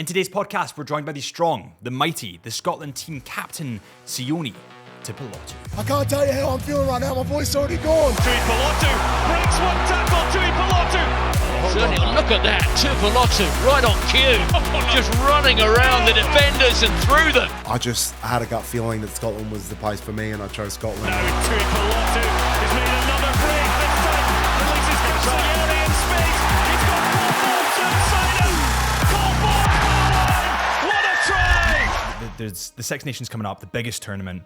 In today's podcast, we're joined by the strong, the mighty, the Scotland team captain, Sione Tuipulotu. I can't tell you how I'm feeling right now. My voice already gone. Tuipulotu breaks one tackle. Tuipulotu. Certainly, look at that. Tuipulotu right on cue. Just running around the defenders and through them. I had a gut feeling that Scotland was the place for me, and I chose Scotland. Now Tuipulotu has made another break. This time releases Castiglione in space. He's got Paul Ball to inside him. Paul Ball line. What a try! There's the Six Nations coming up, the biggest tournament,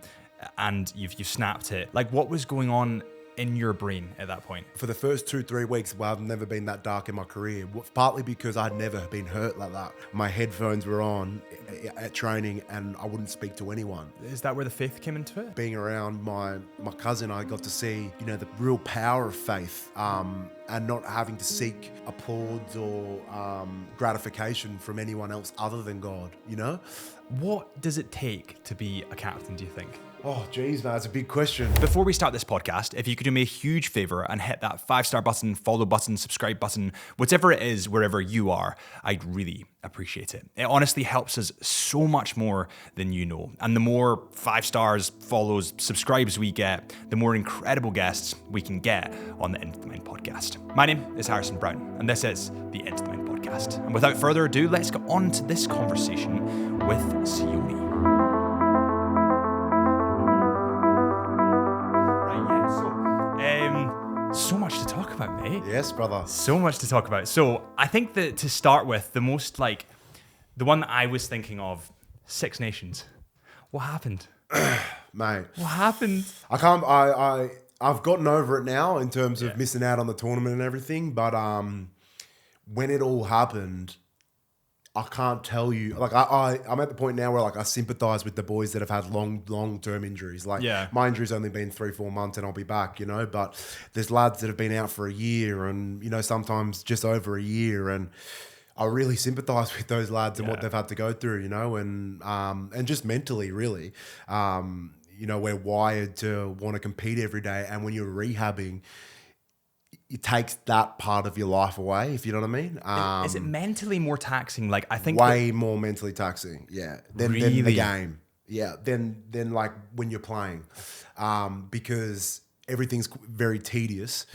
and you've snapped it. Like, what was going on in your brain at that point? For the first 2-3 weeks, well, I've never been that dark in my career. Partly because I'd never been hurt like that. My headphones were on at training, and I wouldn't speak to anyone. Is that where the faith came into it? Being around my cousin, I got to see, the real power of faith, and not having to seek applause or gratification from anyone else other than God. What does it take to be a captain, do you think? Oh, geez, man, that's a big question. Before we start this podcast, if you could do me a huge favor and hit that 5-star button, follow button, subscribe button, whatever it is, wherever you are, I'd really appreciate it. It honestly helps us so much more than you know. And the more 5 stars, follows, subscribes we get, the more incredible guests we can get on the Into the Mind podcast. My name is Harrison Brown, and this is the Into the Mind podcast. And without further ado, let's get on to this conversation with Sione. So much to talk about, mate. Yes, brother. So much to talk about. So I think that to start with, the one that I was thinking of, Six Nations. What happened? Mate. What happened? I've gotten over it now in terms of missing out on the tournament and everything, but when it all happened, I can't tell you. Like I'm at the point now where I sympathise with the boys that have had long-term injuries. My injury's only been 3-4 months and I'll be back, But there's lads that have been out for a year and sometimes just over a year, and I really sympathise with those lads and what they've had to go through, and just mentally, really. We're wired to want to compete every day, and when you're rehabbing, it takes that part of your life away, if you know what I mean. Is it mentally more taxing? I think way more mentally taxing, than the game. Than like when you're playing, because everything's very tedious.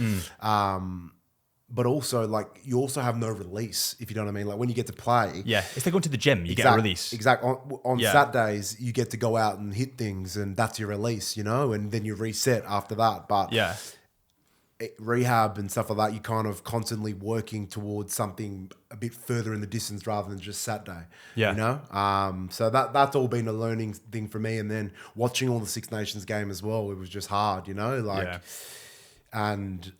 But also you also have no release, if you know what I mean. Like when you get to play, it's like going to the gym. You get a release. Exactly. On Saturdays, you get to go out and hit things, and that's your release, and then you reset after that. But rehab and stuff like that, you're kind of constantly working towards something a bit further in the distance rather than just Saturday. So that's all been a learning thing for me. And then watching all the Six Nations game as well, it was just hard, and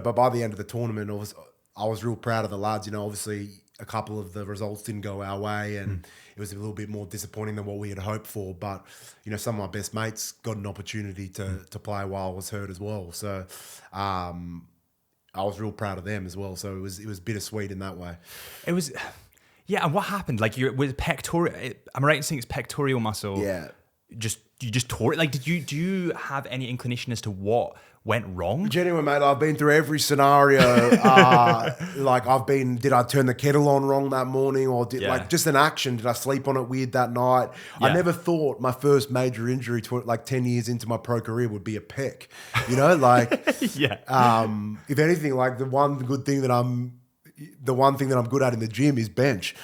but by the end of the tournament, I was real proud of the lads. Obviously a couple of the results didn't go our way, and it was a little bit more disappointing than what we had hoped for. But some of my best mates got an opportunity to play while I was hurt as well. So I was real proud of them as well. So it was bittersweet in that way. It was, And what happened? With pectoral, am I right in saying it's pectoral muscle? Yeah. You just tore it. Do you have any inclination as to what went wrong? Genuine, mate. I've been through every scenario. Did I turn the kettle on wrong that morning, or just an action? Did I sleep on it weird that night? I never thought my first major injury 10 years into my pro career would be a pec. If anything, the one thing that I'm good at in the gym is bench,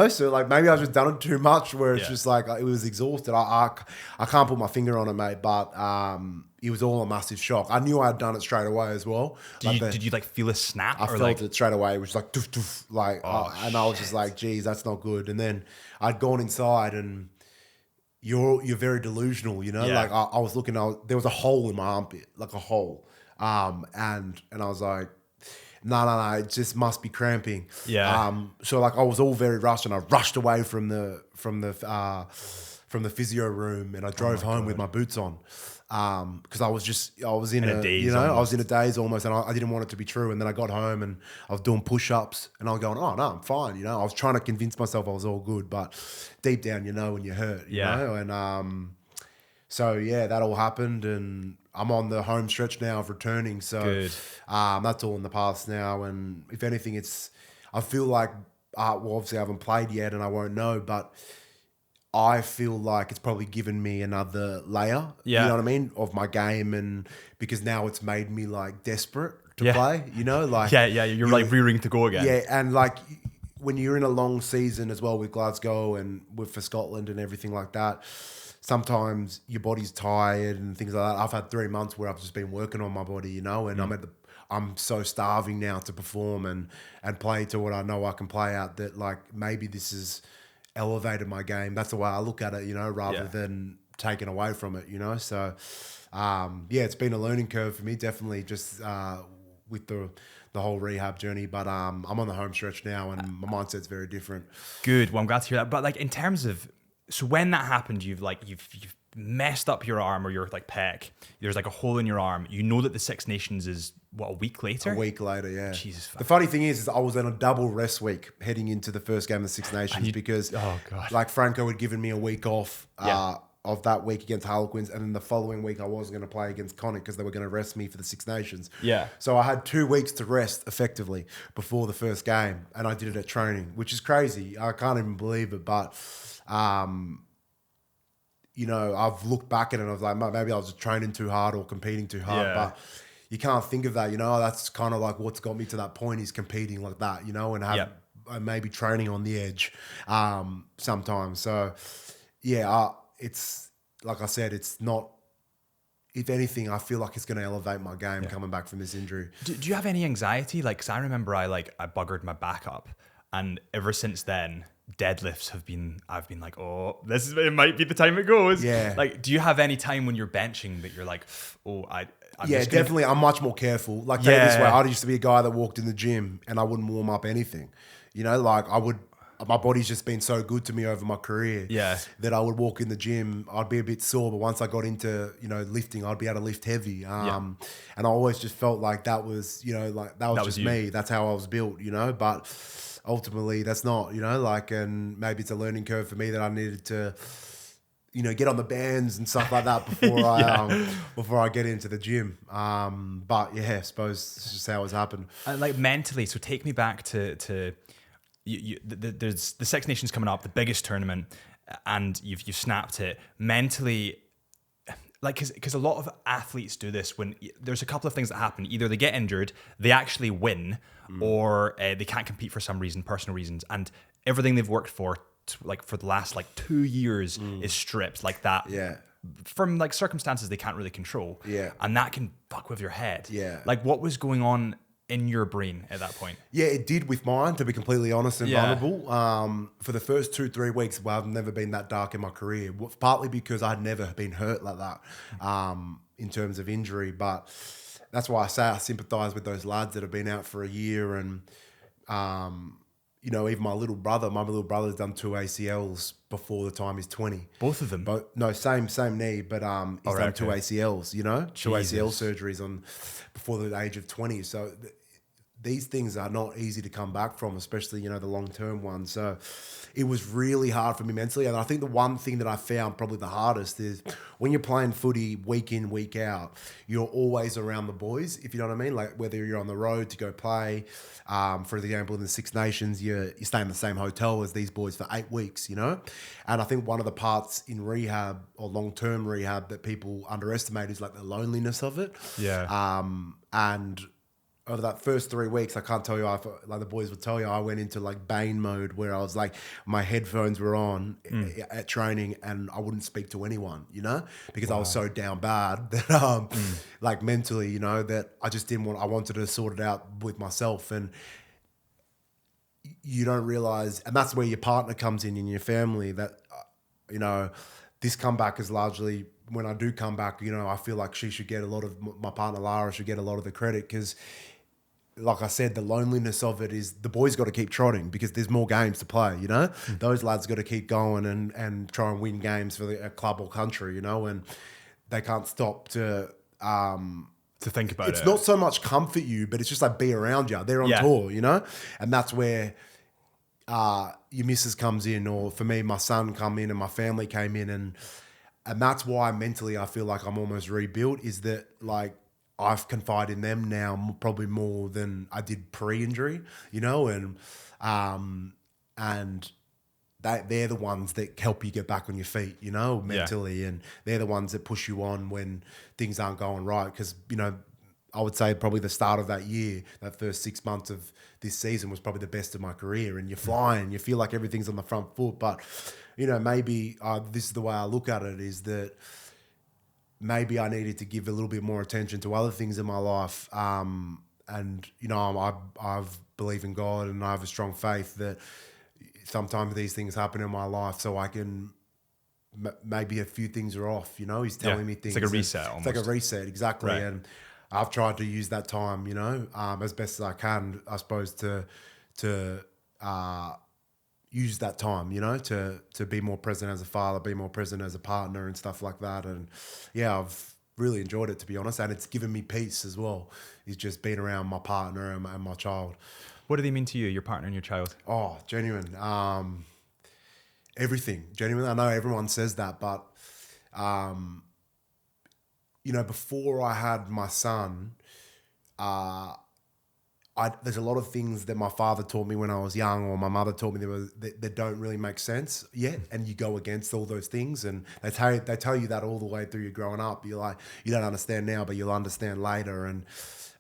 So maybe I've just done it too much, where it's just it was exhausted. I can't put my finger on it, mate, but it was all a massive shock. I knew I had done it straight away as well. Did you feel a snap? I felt it straight away. It was like doof, doof, and I was just like, geez, that's not good. And then I'd gone inside, and you're very delusional, I was looking, there was a hole in my armpit, like a hole, and I was like, no, it just must be cramping. So I was all very rushed, and I rushed away from the physio room, and I drove home with my boots on, because I was in a daze almost, and I didn't want it to be true. And then I got home, and I was doing push-ups, and I was going, oh no, I'm fine. I was trying to convince myself I was all good, but deep down, when you're hurt, you know, and so that all happened, and I'm on the home stretch now of returning. So that's all in the past now. And if anything, I feel like well, obviously I haven't played yet and I won't know, but I feel like it's probably given me another layer, Yeah. you know what I mean, of my game, and because now it's made me like desperate to Yeah. play, you know, like You're like rearing to go again. yeah, and like when you're in a long season as well with Glasgow and for Scotland and everything like that, sometimes your body's tired and things like that. I've had 3 months where I've just been working on my body, you know, and I'm so starving now to perform and play to what I know I can play at, that like maybe this has elevated my game. That's the way I look at it, you know, rather than taken away from it, you know. So it's been a learning curve for me, definitely, just with the whole rehab journey. But I'm on the home stretch now and my mindset's very different. Good. Well, I'm glad to hear that. But like in terms of, so when that happened, you've messed up your arm or your like pec. There's like a hole in your arm. You know that the Six Nations is what, a week later? A week later, yeah. Jesus. The funny thing is I was on a double rest week heading into the first game of the Six Nations because like Franco had given me a week off of that week against Harlequins, and then the following week I wasn't going to play against Connacht because they were going to rest me for the Six Nations. Yeah. So I had 2 weeks to rest effectively before the first game, and I did it at training, which is crazy. I can't even believe it, but you know, I've looked back at it and I was like, maybe I was just training too hard or competing too hard, but you can't think of that, you know. That's kind of like what's got me to that point, is competing like that, you know, and have maybe training on the edge sometimes. So it's like I said, it's not, if anything, I feel like it's going to elevate my game coming back from this injury. Do you have any anxiety? Like, 'cause I remember I buggered my back up, and ever since then, deadlifts I've been like, oh, it might be the time it goes. Yeah. Like, do you have any time when you're benching that you're like, oh, I'm definitely. I'm much more careful. Like, take it this way, I used to be a guy that walked in the gym and I wouldn't warm up anything. You know, like my body's just been so good to me over my career that I would walk in the gym, I'd be a bit sore, but once I got into, you know, lifting, I'd be able to lift heavy. And I always just felt like that was, you know, like that was just me. That's how I was built, you know, but ultimately that's not, you know, like, and maybe it's a learning curve for me that I needed to, you know, get on the bands and stuff like that before I get into the gym. But yeah, I suppose it's just how it's happened. Like mentally, so take me back to there's the Six Nations coming up, the biggest tournament, and you've snapped it mentally. Like, because a lot of athletes do this when there's a couple of things that happen. Either they get injured, they actually win, or they can't compete for some reason, personal reasons, and everything they've worked for, like for the last like 2 years, is stripped like that. Yeah. From like circumstances they can't really control. Yeah. And that can fuck with your head. Yeah. Like, what was going on in your brain at that point? Yeah, it did with mine, to be completely honest and vulnerable. For the first 2-3 weeks, I've never been that dark in my career, partly because I'd never been hurt like that in terms of injury. But that's why I say I sympathise with those lads that have been out for a year. And, you know, even my little brother's done 2 ACLs before the time he's 20. Both of them? No, same knee, but he's done 2 ACLs, you know, 2 ACL surgeries before the age of 20. So these things are not easy to come back from, especially, you know, the long-term ones. So it was really hard for me mentally. And I think the one thing that I found probably the hardest is when you're playing footy week in, week out, you're always around the boys, if you know what I mean? Like, whether you're on the road to go play, for example, in the Six Nations, you stay in the same hotel as these boys for 8 weeks, you know? And I think one of the parts in rehab or long-term rehab that people underestimate is like the loneliness of it. Yeah. And over that first 3 weeks, I can't tell you, like the boys would tell you, I went into like Bane mode where I was like, my headphones were on at training and I wouldn't speak to anyone, you know, because I was so down bad that like mentally, you know, that I just I wanted to sort it out with myself. And you don't realize, and that's where your partner comes in your family, that, you know, this comeback is largely, when I do come back, you know, I feel like she should get my partner Lara should get a lot of the credit, because like I said, the loneliness of it is the boys got to keep trotting because there's more games to play, you know? Those lads got to keep going and try and win games for a club or country, you know? And they can't stop to think about it. It's not so much comfort you, but it's just like be around you. They're on tour, you know? And that's where your missus comes in, or for me, my son come in and my family came in. And that's why mentally I feel like I'm almost rebuilt, is that like, I've confided in them now probably more than I did pre-injury, you know, and and they're the ones that help you get back on your feet, you know, mentally. And they're the ones that push you on when things aren't going right. Because, you know, I would say probably the start of that year, that first 6 months of this season was probably the best of my career. And you're flying, you feel like everything's on the front foot. But, you know, maybe this is the way I look at it, is that maybe I needed to give a little bit more attention to other things in my life. And, you know, I believe in God, and I have a strong faith that sometimes these things happen in my life so I can, maybe a few things are off, you know, he's telling me things. It's like a reset almost. It's like a reset, exactly. Right. And I've tried to use that time, you know, as best as I can, I suppose, to use that time, you know, to be more present as a father, be more present as a partner and stuff like that. And yeah, I've really enjoyed it, to be honest. And it's given me peace as well. It's just being around my partner and my child. What do they mean to you, your partner and your child? Oh, genuine. Everything. Genuine. I know everyone says that, but, you know, before I had my son, there's a lot of things that my father taught me when I was young, or my mother taught me that don't really make sense yet, and you go against all those things, and they tell you that all the way through you growing up. You're like, you don't understand now, but you'll understand later. And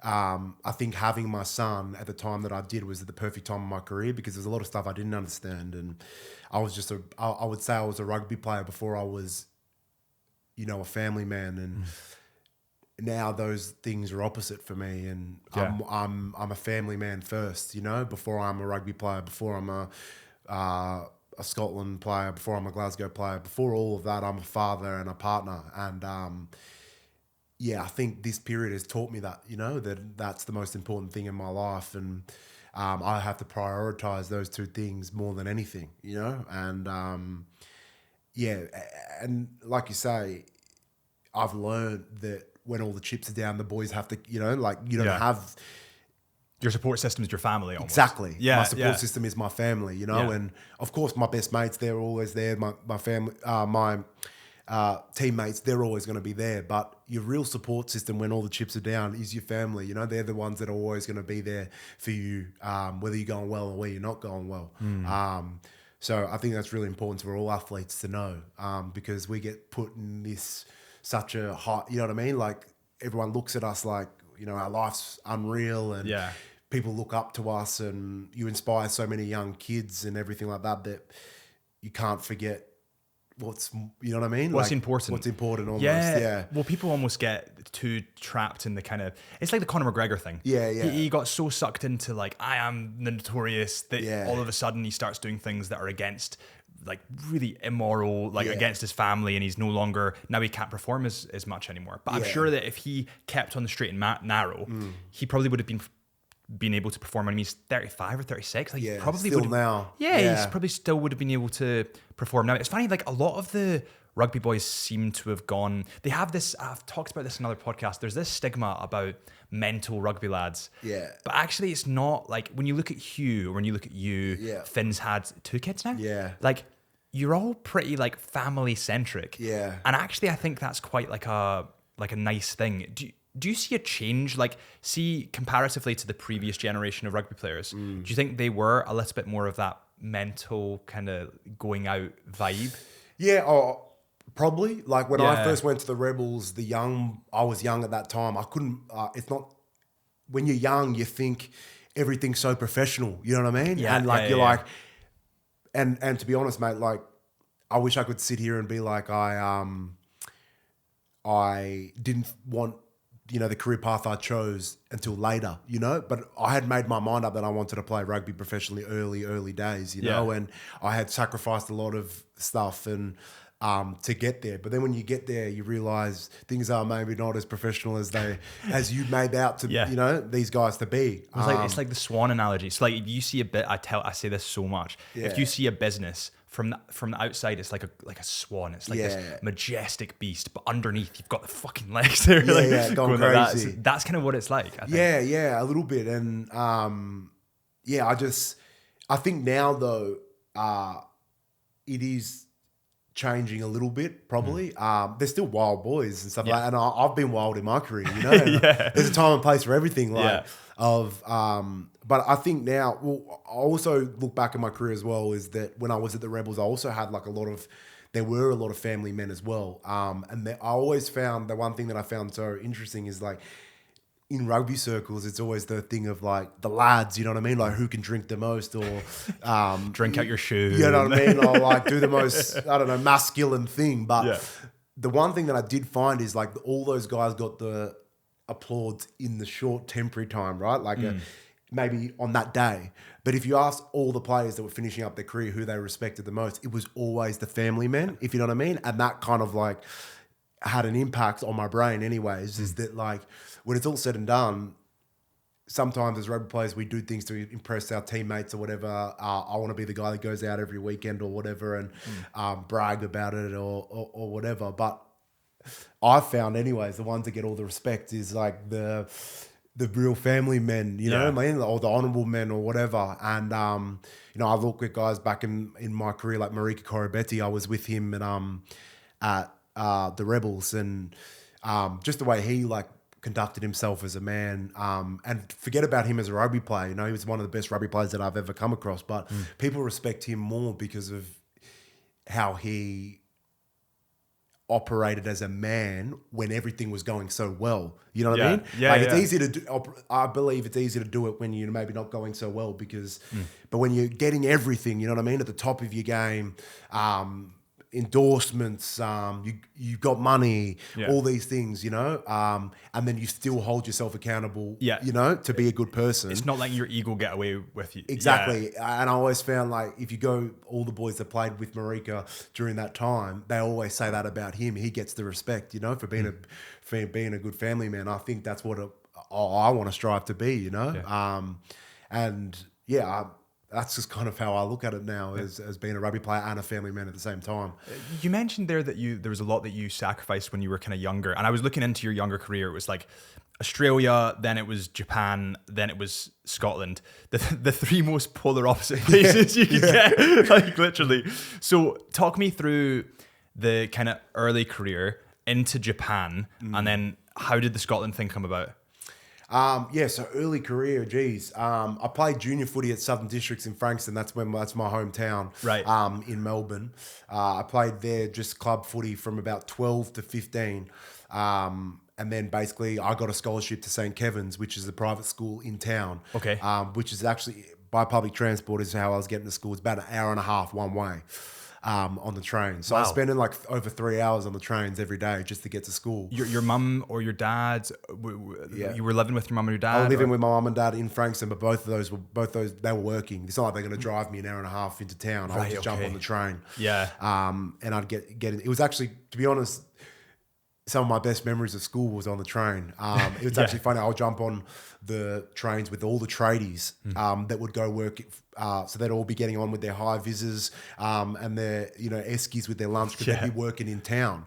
I think having my son at the time that I did was at the perfect time of my career, because there's a lot of stuff I didn't understand, and I was just I would say I was a rugby player before I was, you know, a family man. And now those things are opposite for me, and I'm a family man first, you know, before I'm a rugby player, before I'm a Scotland player, before I'm a Glasgow player, before all of that, I'm a father and a partner. And yeah, I think this period has taught me that, you know, that's the most important thing in my life, and I have to prioritize those two things more than anything, you know. And yeah, and like you say, I've learned that when all the chips are down, the boys have to, you know, like, you don't have... Your support system is your family almost. Exactly. Yeah, my support system is my family, you know. Yeah. And of course, my best mates, they're always there. My family, my teammates, they're always going to be there. But your real support system when all the chips are down is your family. You know, they're the ones that are always going to be there for you, whether you're going well or whether you're not going well. So I think that's really important for all athletes to know, because we get put in this such a hot, you know what I mean? Like, everyone looks at us like, you know, our life's unreal, and people look up to us, and you inspire so many young kids and everything like that, that you can't forget what's, you know what I mean? What's like, important. What's important almost, yeah. Well, people almost get too trapped in the kind of... It's like the Conor McGregor thing. Yeah. He got so sucked into, like, I am the notorious, that all of a sudden he starts doing things that are against... like really immoral, like against his family, and he's no longer, now he can't perform as much anymore. But I'm sure that if he kept on the straight and narrow, he probably would have been able to perform when he's 35 or 36. Like, he probably still would now. He's probably still would have been able to perform now. It's funny, like, a lot of the rugby boys seem to have gone, they have this, I've talked about this in another podcast, there's this stigma about mental rugby lads. Yeah. But actually it's not, like, when you look at Hugh or when you look at you, Finn's had 2 kids now. Yeah. Like, you're all pretty, like, family centric. Yeah. And actually I think that's quite like a nice thing. Do you see a change, like, see comparatively to the previous generation of rugby players, do you think they were a little bit more of that mental kind of going out vibe? Yeah, probably. Like, when I first went to the Rebels, I was young at that time. I couldn't, it's not, when you're young, you think everything's so professional, you know what I mean? Yeah, and like, you're like, and to be honest, mate, like, I wish I could sit here and be like, I didn't want, you know, the career path I chose until later, you know, but I had made my mind up that I wanted to play rugby professionally early days, you know, and I had sacrificed a lot of stuff and to get there. But then when you get there, you realize things are maybe not as professional as you made out to, you know, these guys to be. It's like the swan analogy. So, like, if you see a bit, I say this so much. Yeah. If you see a business from the outside, it's like a swan. It's like this majestic beast, but underneath you've got the fucking legs there. Going crazy. That's kind of what it's like, I think. Yeah, a little bit. And I think now though, it is changing a little bit, probably. They're still wild boys and stuff like that. And I've been wild in my career, you know. And there's a time and place for everything. But I think now, I also look back at my career as well, is that when I was at the Rebels, I also had like there were a lot of family men as well. And I always found, the one thing that I found so interesting is like, in rugby circles, it's always the thing of like the lads, you know what I mean? Like who can drink the most, or drink out your shoe. You know what I mean? Or like do the most, I don't know, masculine thing. But the one thing that I did find is like all those guys got the applause in the short temporary time, right? Like maybe on that day. But if you ask all the players that were finishing up their career who they respected the most, it was always the family men, if you know what I mean? And that kind of like had an impact on my brain anyways, is that like, when it's all said and done, sometimes as rugby players, we do things to impress our teammates or whatever. I want to be the guy that goes out every weekend or whatever and brag about it or whatever. But I found anyways, the ones that get all the respect is like the real family men, you know what I mean? Or the honourable men or whatever. And, you know, I look at guys back in my career, like Marika Koroibete. I was with him at the Rebels, and just the way he like conducted himself as a man, and forget about him as a rugby player. You know, he was one of the best rugby players that I've ever come across, but people respect him more because of how he operated as a man when everything was going so well. You know what I mean? It's easy to do. I believe it's easy to do it when you're maybe not going so well because, but when you're getting everything, you know what I mean, at the top of your game, endorsements, you got money, all these things, you know, and then you still hold yourself accountable, you know, to be a good person. It's not letting your ego get away with you. Exactly. And I always found like if you go, all the boys that played with Marika during that time, they always say that about him. He gets the respect, you know, for being a good family man. I think that's what I want to strive to be, you know. That's just kind of how I look at it now, as being a rugby player and a family man at the same time. You mentioned there that there was a lot that you sacrificed when you were kind of younger. And I was looking into your younger career. It was like Australia, then it was Japan, then it was Scotland. The three most polar opposite places you could get, like literally. So talk me through the kind of early career into Japan, and then how did the Scotland thing come about? So early career, I played junior footy at Southern Districts in Frankston. That's my hometown, right? In Melbourne. I played there just club footy from about 12 to 15. And then basically I got a scholarship to St. Kevin's, which is a private school in town. Okay. Which is actually by public transport is how I was getting to school. It's about an hour and a half one way. On the train. So I was spending like over 3 hours on the trains every day just to get to school. Your mum or your dad, you were living with your mum or your dad? I was living with my mum and dad in Frankston, but both of those they were working. It's not like they're going to drive me an hour and a half into town. I would just jump on the train. Yeah. And I'd get in. It was actually, to be honest, some of my best memories of school was on the train. It was actually funny. I'll jump on the trains with all the tradies that would go work. So they'd all be getting on with their high visors and their, you know, eskies with their lunch because they'd be working in town.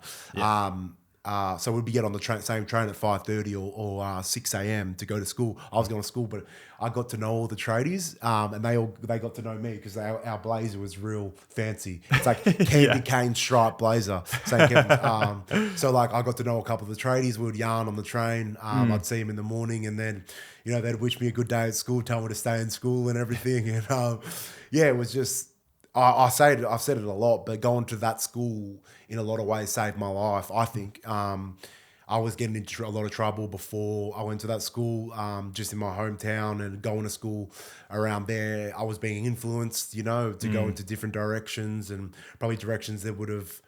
So we'd be get on the same train at 5:30 or 6 a.m. to go to school. I was going to school, but I got to know all the tradies, and they got to know me because our blazer was real fancy. It's like candy cane stripe blazer. So like I got to know a couple of the tradies. We would yarn on the train. I'd see them in the morning, and then you know they'd wish me a good day at school, tell me to stay in school and everything. And it was just. I've said it a lot, but going to that school in a lot of ways saved my life. I think I was getting into a lot of trouble before I went to that school, just in my hometown, and going to school around there. I was being influenced, you know, to go into different directions, and probably directions that would have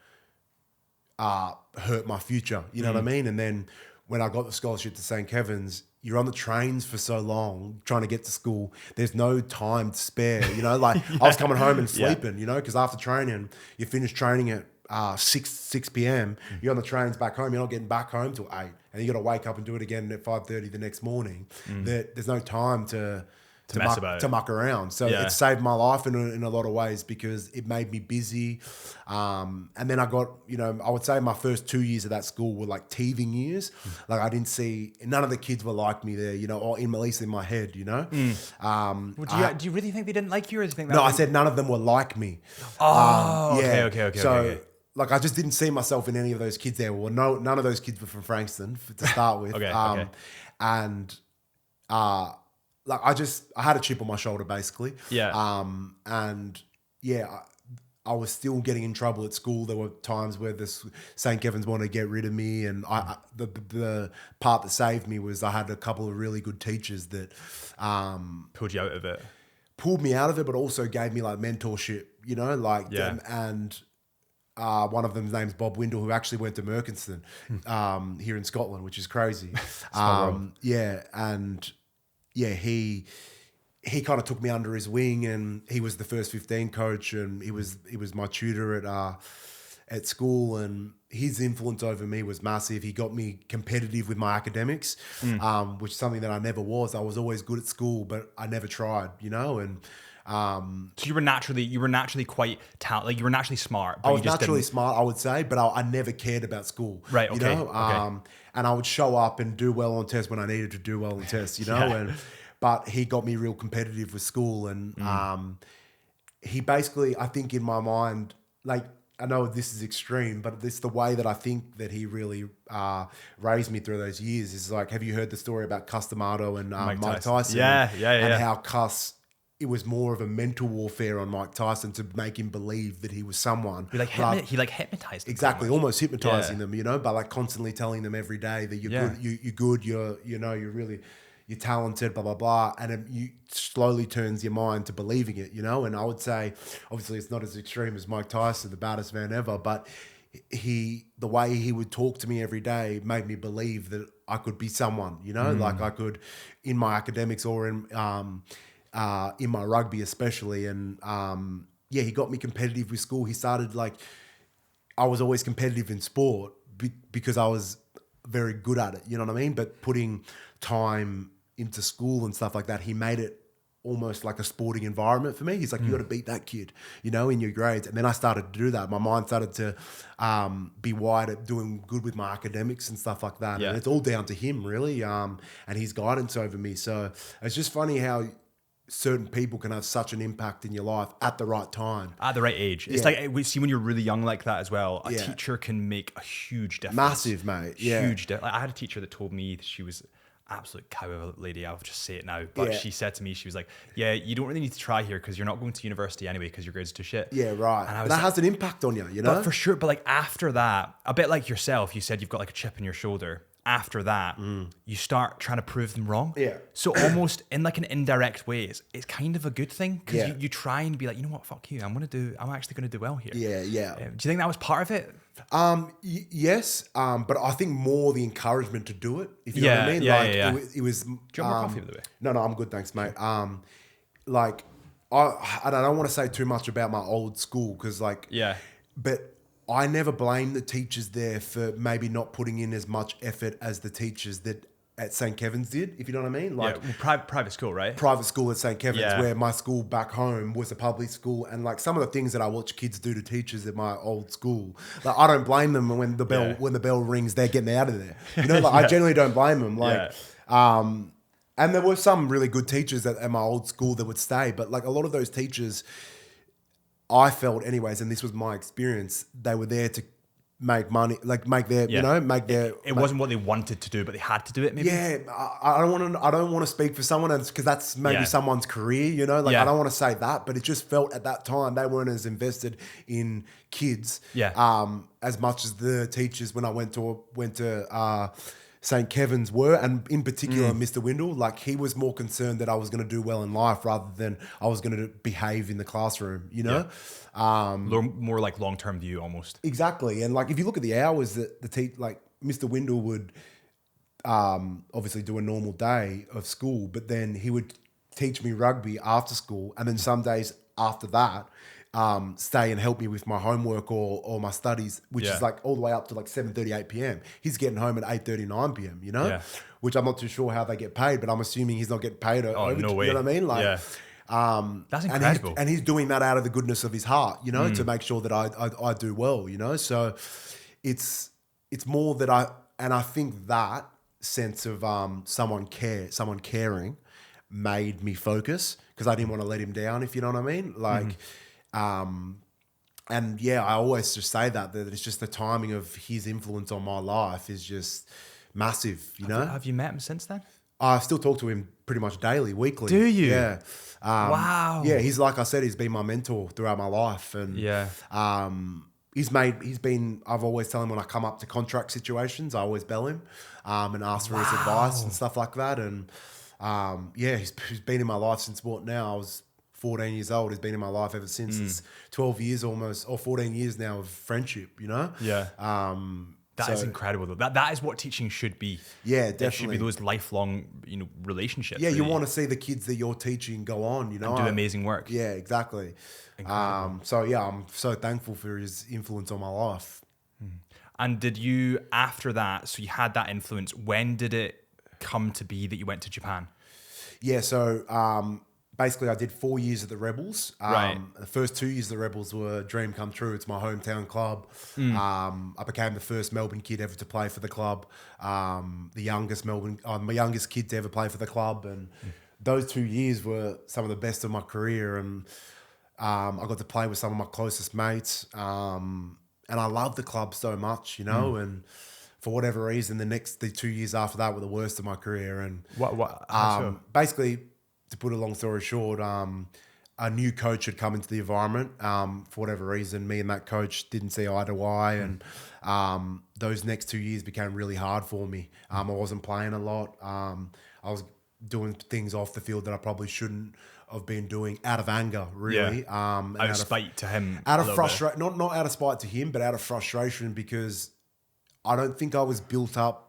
hurt my future. You know what I mean? And then when I got the scholarship to St. Kevin's, you're on the trains for so long trying to get to school. There's no time to spare, you know, like I was coming home and sleeping, you know, because after training, you finish training at 6 p.m. You're on the trains back home. You're not getting back home till 8. And you got to wake up and do it again at 5:30 the next morning. There's no time to muck around. So it saved my life in a lot of ways because it made me busy. And then I got, you know, I would say my first 2 years of that school were like teething years. Like I didn't see, none of the kids were like me there, you know, or at least in my head, you know. Well, do you really think they didn't like you, or do you think that I said none of them were like me. Okay. like I just didn't see myself in any of those kids there. Well, none of those kids were from Frankston to start with. Okay. And like I had a chip on my shoulder basically. Yeah. And yeah, I was still getting in trouble at school. There were times where this St. Kevin's wanted to get rid of me, and the part that saved me was I had a couple of really good teachers that Pulled you out of it. pulled me out of it, but also gave me like mentorship, you know, like Yeah. and one of them's name's Bob Windle, who actually went to Merkinston here in Scotland, which is crazy. Yeah, and yeah, he kind of took me under his wing, and he was the first 15 coach, and he was my tutor at school, and his influence over me was massive. He got me competitive with my academics, which is something that I never was. I was always good at school, but I never tried, you know, and So you were naturally quite talented. Like you were naturally smart. But I was you just naturally didn't... smart, I would say, but I never cared about school. Right, You okay, know? okay. And I would show up and do well on tests when I needed to do well on tests, you know? Yeah. But he got me real competitive with school, and he basically, I think in my mind, like, I know this is extreme, but it's the way that I think that he really raised me through those years. Is like, have you heard the story about Cus D'Amato and Mike Tyson? Yeah. And how Cus, it was more of a mental warfare on Mike Tyson to make him believe that he was someone. He hypnotized them. Exactly, pretty much. almost hypnotizing Yeah. them, you know, by like constantly telling them every day that you're Yeah. good, you're good, you're talented, blah, blah, blah. And it slowly turns your mind to believing it, you know? And I would say, obviously it's not as extreme as Mike Tyson, the baddest man ever, but the way he would talk to me every day made me believe that I could be someone, you know? Like I could, in my academics or in my rugby especially. And he got me competitive with school. He started like, I was always competitive in sport because I was very good at it, you know what I mean? But putting time into school and stuff like that, he made it almost like a sporting environment for me. He's like, you got to beat that kid, you know, in your grades. And then I started to do that. My mind started to be wide at doing good with my academics and stuff like that. Yeah. And it's all down to him, really, and his guidance over me. So it's just funny how certain people can have such an impact in your life at the right time. At the right age. It's like, we see when you're really young like that as well, a teacher can make a huge difference. Massive, mate. Yeah. Huge difference. Like, I had a teacher that told me that she was absolute cow of a lady. I'll just say it now. But she said to me, she was like, yeah, you don't really need to try here because you're not going to university anyway because your grades are too shit. Yeah, right. And I was that like, has an impact on you, you know? But for sure. But like after that, a bit like yourself, you said you've got like a chip in your shoulder. After that, you start trying to prove them wrong. Yeah. So almost in like an indirect way, it's kind of a good thing because Yeah. you try and be like, you know what, fuck you. I'm actually going to do well here. Yeah. Do you think that was part of it? Yes, but I think more the encouragement to do it. If you know what I mean, It was. Do you want more coffee, by the way? No, I'm good, thanks, mate. Like I don't want to say too much about my old school because, like, but I never blame the teachers there for maybe not putting in as much effort as the teachers that at St. Kevin's did, if you know what I mean. Like private school, right? Private school at St. Kevin's, Yeah. where my school back home was a public school, and like some of the things that I watch kids do to teachers at my old school, like I don't blame them when the bell rings, they're getting out of there. You know, like I generally don't blame them. Like, and there were some really good teachers at my old school that would stay, but like a lot of those teachers, I felt anyways, and this was my experience, they were there to make money, like make their, you know, make their. It wasn't what they wanted to do, but they had to do it. Maybe. Yeah, I don't want to speak for someone because that's maybe someone's career, you know. Like I don't want to say that, but it just felt at that time they weren't as invested in kids, as much as the teachers when I went to St. Kevin's were, and in particular Mr. Windle. Like he was more concerned that I was going to do well in life rather than I was going to behave in the classroom, you know. More like long-term view almost. Exactly. And like if you look at the hours that like Mr. Windle would obviously do a normal day of school, but then he would teach me rugby after school, and then some days after that stay and help me with my homework or my studies, which is like all the way up to like 7:30, 8 p.m. He's getting home at 8:30, 9 p.m, you know? Which I'm not too sure how they get paid, but I'm assuming he's not getting paid over, no way. You know what I mean? Like that's incredible. And he's doing that out of the goodness of his heart, you know, to make sure that I do well, you know. So it's more that I think that sense of someone caring made me focus because I didn't want to let him down, if you know what I mean. Like And yeah, I always just say that it's just the timing of his influence on my life is just massive, you know? Have you met him since then? I still talk to him pretty much daily, weekly. Do you? Yeah. Wow. Yeah, he's like I said, he's been my mentor throughout my life. And Yeah. I've always tell him when I come up to contract situations, I always bell him and ask for his advice and stuff like that. And yeah, he's been in my life since what now? I was 14 years old. He's been in my life ever since. It's 12 years almost, or 14 years now of friendship, you know? Yeah. That is incredible, though. That is what teaching should be. Yeah, It should be definitely. those lifelong, relationships. Yeah, you really. want to see the kids that you're teaching go on, you know? do amazing work. Yeah, exactly. So yeah, I'm so thankful for his influence on my life. And did you, after that, so you had that influence, when did it come to be that you went to Japan? Yeah, so basically I did 4 years at the Rebels. Right. The first 2 years of the Rebels were a dream come true. It's my hometown club. I became the first Melbourne kid ever to play for the club. My youngest kid to ever play for the club. And those 2 years were some of the best of my career. And I got to play with some of my closest mates. And I loved the club so much, you know, and for whatever reason, the 2 years after that were the worst of my career. And How so? basically, to put a long story short, a new coach had come into the environment. For whatever reason, me and that coach didn't see eye to eye. And those next 2 years became really hard for me. I wasn't playing a lot. I was doing things off the field that I probably shouldn't have been doing out of anger, really. Yeah. Out of spite to him. Out of frustration, not out of spite to him, but out of frustration because I don't think I was built up.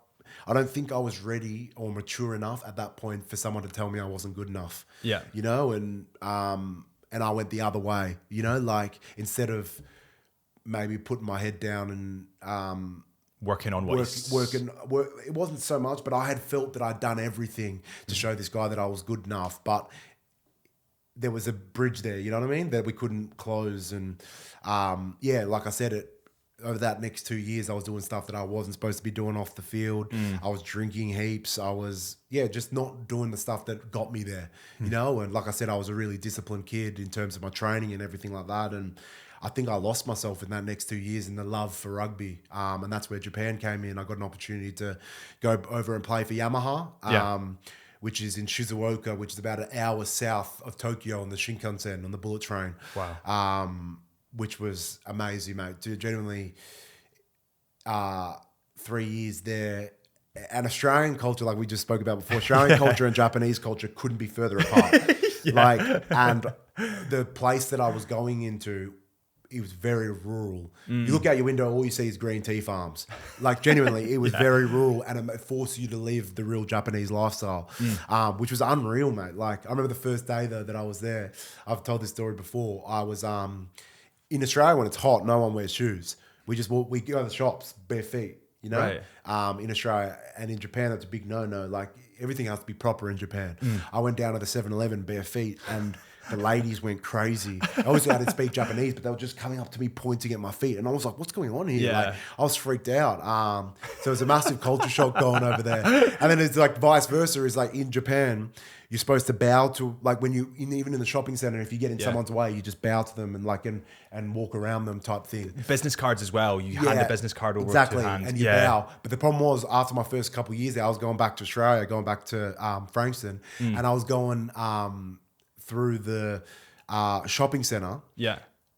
I don't think I was ready or mature enough at that point for someone to tell me I wasn't good enough. Yeah. You know, and I went the other way, you know, like instead of maybe putting my head down and Working on what it wasn't so much, but I had felt that I'd done everything to show this guy that I was good enough, but there was a bridge there, you know what I mean, that we couldn't close. And yeah, like I said, over that next 2 years, I was doing stuff that I wasn't supposed to be doing off the field. I was drinking heaps. I was, just not doing the stuff that got me there, you know? And like I said, I was a really disciplined kid in terms of my training and everything like that. And I think I lost myself in that next 2 years in the love for rugby. And that's where Japan came in. I got an opportunity to go over and play for Yamaha, which is in Shizuoka, which is about an hour south of Tokyo on the Shinkansen, on the bullet train. Wow. Which was amazing, mate. Genuinely, 3 years there. And Australian culture, like we just spoke about before, Australian culture and Japanese culture couldn't be further apart. And the place that I was going into, it was very rural. You look out your window, all you see is green tea farms. Like genuinely, it was very rural, and it forced you to live the real Japanese lifestyle, which was unreal, mate. Like I remember the first day though that I was there. I've told this story before. I was in Australia when it's hot, no one wears shoes. We go to the shops bare feet, you know. Right. In Australia and in Japan, that's a big no-no. Like everything has to be proper in Japan. I went down to the 7-Eleven bare feet and the ladies went crazy. Obviously, I didn't speak Japanese, but they were just coming up to me, pointing at my feet. And I was like, what's going on here? Yeah. Like, I was freaked out. So it was a massive culture shock going over there. And then it's like vice versa. Is like in Japan, you're supposed to bow to, like when even in the shopping center, if you get in someone's way, you just bow to them and like and walk around them type thing. Business cards as well. You hand the business card over exactly, to hand. and you bow. But the problem was, after my first couple of years there, I was going back to Australia, going back to Frankston, and I was going through the shopping center. Yeah.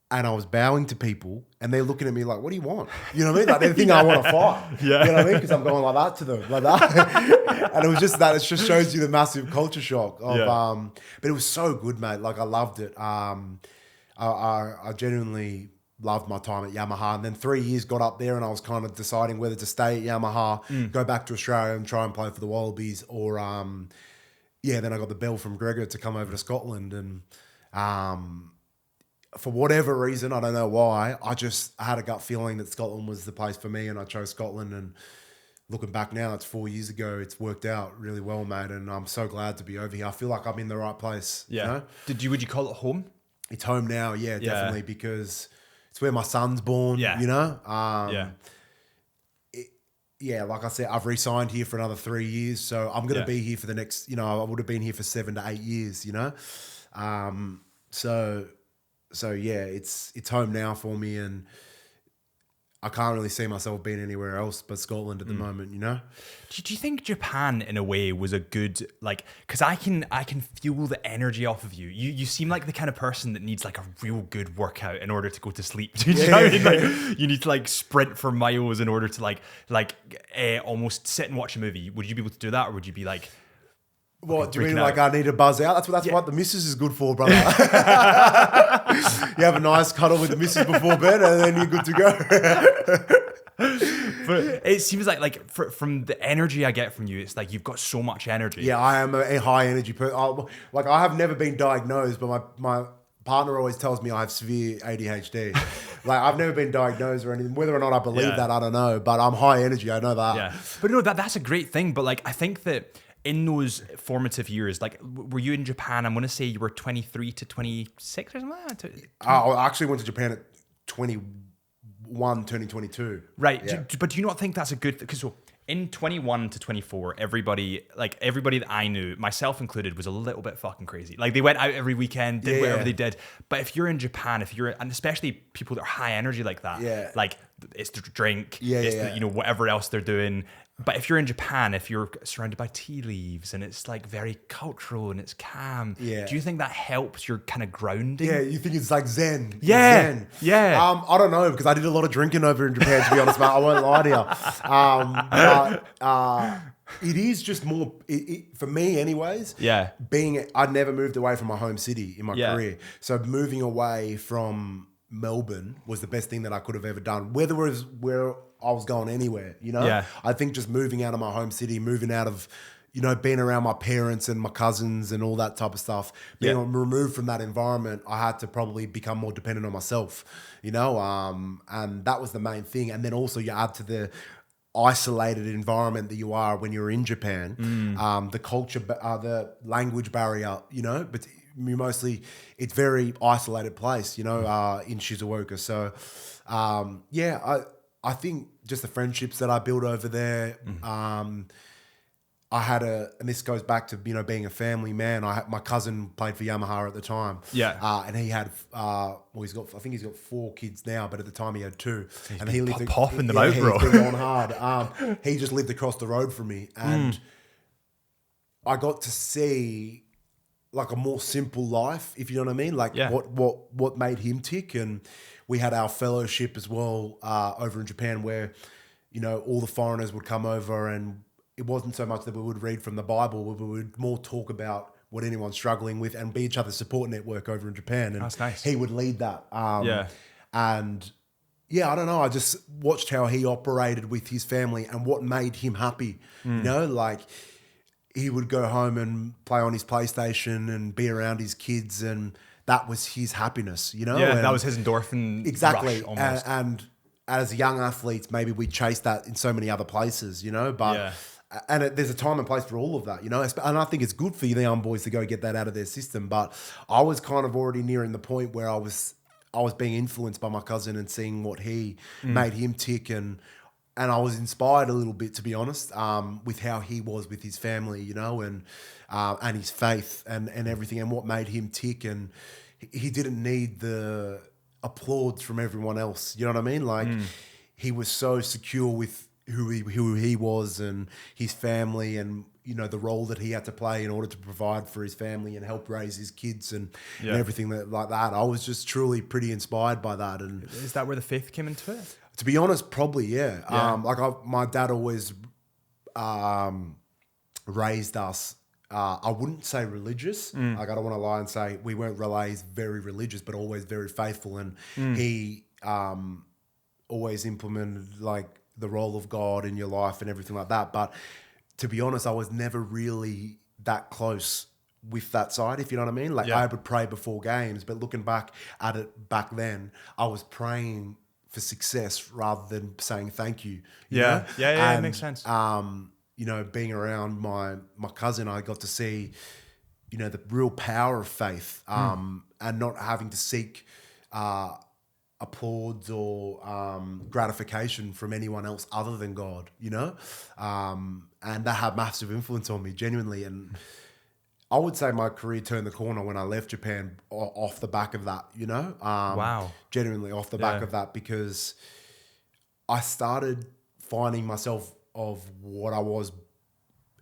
And I was bowing to people, and they're looking at me like, "What do you want?" You know what I mean? Like they think I want to fight. Yeah. You know what I mean? Because I'm going like that to them, like that. And it was just that. It just shows you the massive culture shock of. But it was so good, mate. Like I loved it. I genuinely loved my time at Yamaha. And then 3 years got up there, and I was kind of deciding whether to stay at Yamaha, go back to Australia, and try and play for the Wallabies, or then I got the bell from Gregor to come over to Scotland, and for whatever reason, I don't know why, I had a gut feeling that Scotland was the place for me, and I chose Scotland. And looking back now, it's 4 years ago, it's worked out really well, mate, and I'm so glad to be over here. I feel like I'm in the right place. Yeah. You know? Would you call it home? It's home now, definitely, because it's where my son's born, you know? Like I said, I've re-signed here for another 3 years, so I'm going to be here for the next, I would have been here for 7 to 8 years, you know? So yeah, it's home now for me, and I can't really see myself being anywhere else but Scotland at the moment, you know? Do you think Japan, in a way, was a good, like, because I can feel the energy off of you. You seem like the kind of person that needs like a real good workout in order to go to sleep. Do you know what I mean? Like, you need to like sprint for miles in order to like almost sit and watch a movie. Would you be able to do that, or would you be like, What do you mean? freaking Like out? I need to buzz out? That's what the missus is good for, brother. You have a nice cuddle with the missus before bed, and then you're good to go. But it seems like from the energy I get from you, it's like you've got so much energy. Yeah, I am a high energy person. Like I have never been diagnosed, but my partner always tells me I have severe ADHD. Like I've never been diagnosed or anything. Whether or not I believe that, I don't know. But I'm high energy. I know that. Yeah, but no, that's a great thing. But like I think that in those formative years, like were you in Japan? I'm going to say you were 23 to 26 or something. I actually went to Japan at 21, turning 22. Right, Yeah. but do you not think that's a good? Because so in 21 to 24, everybody that I knew, myself included, was a little bit fucking crazy. Like they went out every weekend, did whatever they did. But if you're in Japan, and especially people that are high energy like that, like it's the drink, the, you know, whatever else they're doing. But if you're in Japan, if you're surrounded by tea leaves and it's like very cultural and it's calm, do you think that helps your kind of grounding? Yeah, you think it's like Zen. It's Yeah, Zen. yeah. I don't know, because I did a lot of drinking over in Japan, to be honest, mate. I won't lie to you. But it is just more, for me anyways, I'd never moved away from my home city in my career. So moving away from Melbourne was the best thing that I could have ever done. Whether it was where I was going anywhere, you know? Yeah. I think just moving out of my home city, moving out of, you know, being around my parents and my cousins and all that type of stuff, being removed from that environment, I had to probably become more dependent on myself, you know? And that was the main thing. And then also you add to the isolated environment that you are when you're in Japan, the culture, the language barrier, you know, but it's very isolated place, you know, in Shizuoka. So, I think just the friendships that I built over there, I had and this goes back to, you know, being a family man. My cousin played for Yamaha at the time. Yeah. And he had, I think he's got 4 kids now, but at the time he had 2. And he lived popping them out, bro. He's been going hard. He just lived across the road from me. And I got to see like a more simple life, if you know what I mean? Like what made him tick. And we had our fellowship as well over in Japan where, you know, all the foreigners would come over, and it wasn't so much that we would read from the Bible, we would more talk about what anyone's struggling with and be each other's support network over in Japan. And that's nice. He would lead that. And I don't know. I just watched how he operated with his family and what made him happy. You know, like he would go home and play on his PlayStation and be around his kids, and that was his happiness, you know? Yeah, and that was his endorphin exactly. rush almost. And as young athletes, maybe we chase that in so many other places, you know? But there's a time and place for all of that, you know? And I think it's good for the young boys to go get that out of their system. But I was kind of already nearing the point where I was being influenced by my cousin and seeing what he made him tick, and I was inspired a little bit, to be honest, with how he was with his family, you know, and his faith and everything, and what made him tick. And he didn't need the applause from everyone else. You know what I mean? Like he was so secure with who he was and his family, and you know the role that he had to play in order to provide for his family and help raise his kids and everything like that. I was just truly pretty inspired by that. And is that where the faith came into it? To be honest, probably my dad always raised us. I wouldn't say religious. Like I don't want to lie and say we weren't raised very religious, but always very faithful. And he always implemented like the role of God in your life and everything like that. But to be honest, I was never really that close with that side, if you know what I mean. Like I would pray before games, but looking back at it back then, I was praying for success rather than saying thank you. You know? It makes sense. You know, being around my cousin, I got to see, you know, the real power of faith, and not having to seek applause or gratification from anyone else other than God, you know? And that had massive influence on me, genuinely. And I would say my career turned the corner when I left Japan off the back of that, Wow. Genuinely off the back of that, because I started finding myself of what I was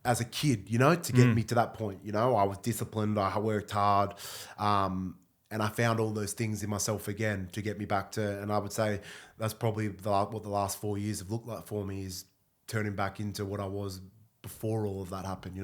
as a kid, to get me to that point. I was disciplined, I worked hard, and I found all those things in myself again to get me back to, and I would say that's probably what the last 4 years have looked like for me, is turning back into what I was before all of that happened,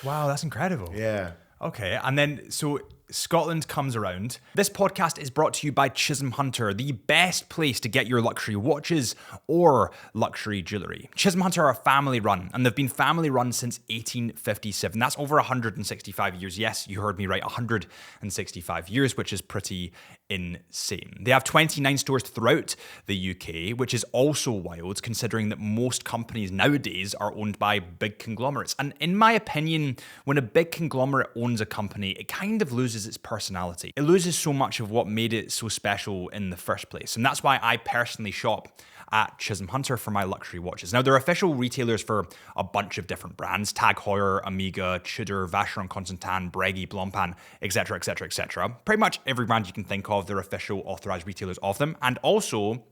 Wow, that's incredible. Yeah. Okay, and then so Scotland comes around. This podcast is brought to you by Chisholm Hunter, the best place to get your luxury watches or luxury jewellery. Chisholm Hunter are family run, and they've been family run since 1857. That's over 165 years. Yes, you heard me right, 165 years, which is pretty insane. They have 29 stores throughout the UK, which is also wild considering that most companies nowadays are owned by big conglomerates. And in my opinion, when a big conglomerate owns a company, it kind of loses its personality. It loses so much of what made it so special in the first place. And that's why I personally shop at Chisholm Hunter for my luxury watches. Now, they're official retailers for a bunch of different brands: Tag Heuer, Amiga, Tudor, Vacheron Constantin, Breguet, Blancpain, etc., etc., etc. Pretty much every brand you can think of, they're official authorized retailers of them. And also,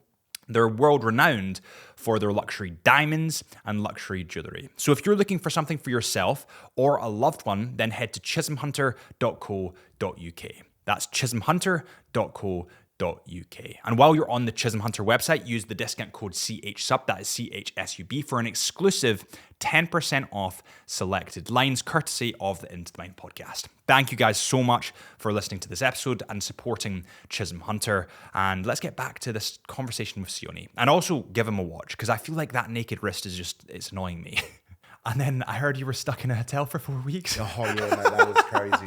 they're world renowned for their luxury diamonds and luxury jewellery. So if you're looking for something for yourself or a loved one, then head to chisholmhunter.co.uk. That's chisholmhunter.co.uk. And while you're on the Chisholm Hunter website, use the discount code CHSUB, that is CHSUB, for an exclusive 10% off selected lines, courtesy of the Into the Mind podcast. Thank you guys so much for listening to this episode and supporting Chisholm Hunter. And let's get back to this conversation with Sione. And also give him a watch, because I feel like that naked wrist is it's annoying me. And then I heard you were stuck in a hotel for 4 weeks. Oh, yeah, mate, that was crazy.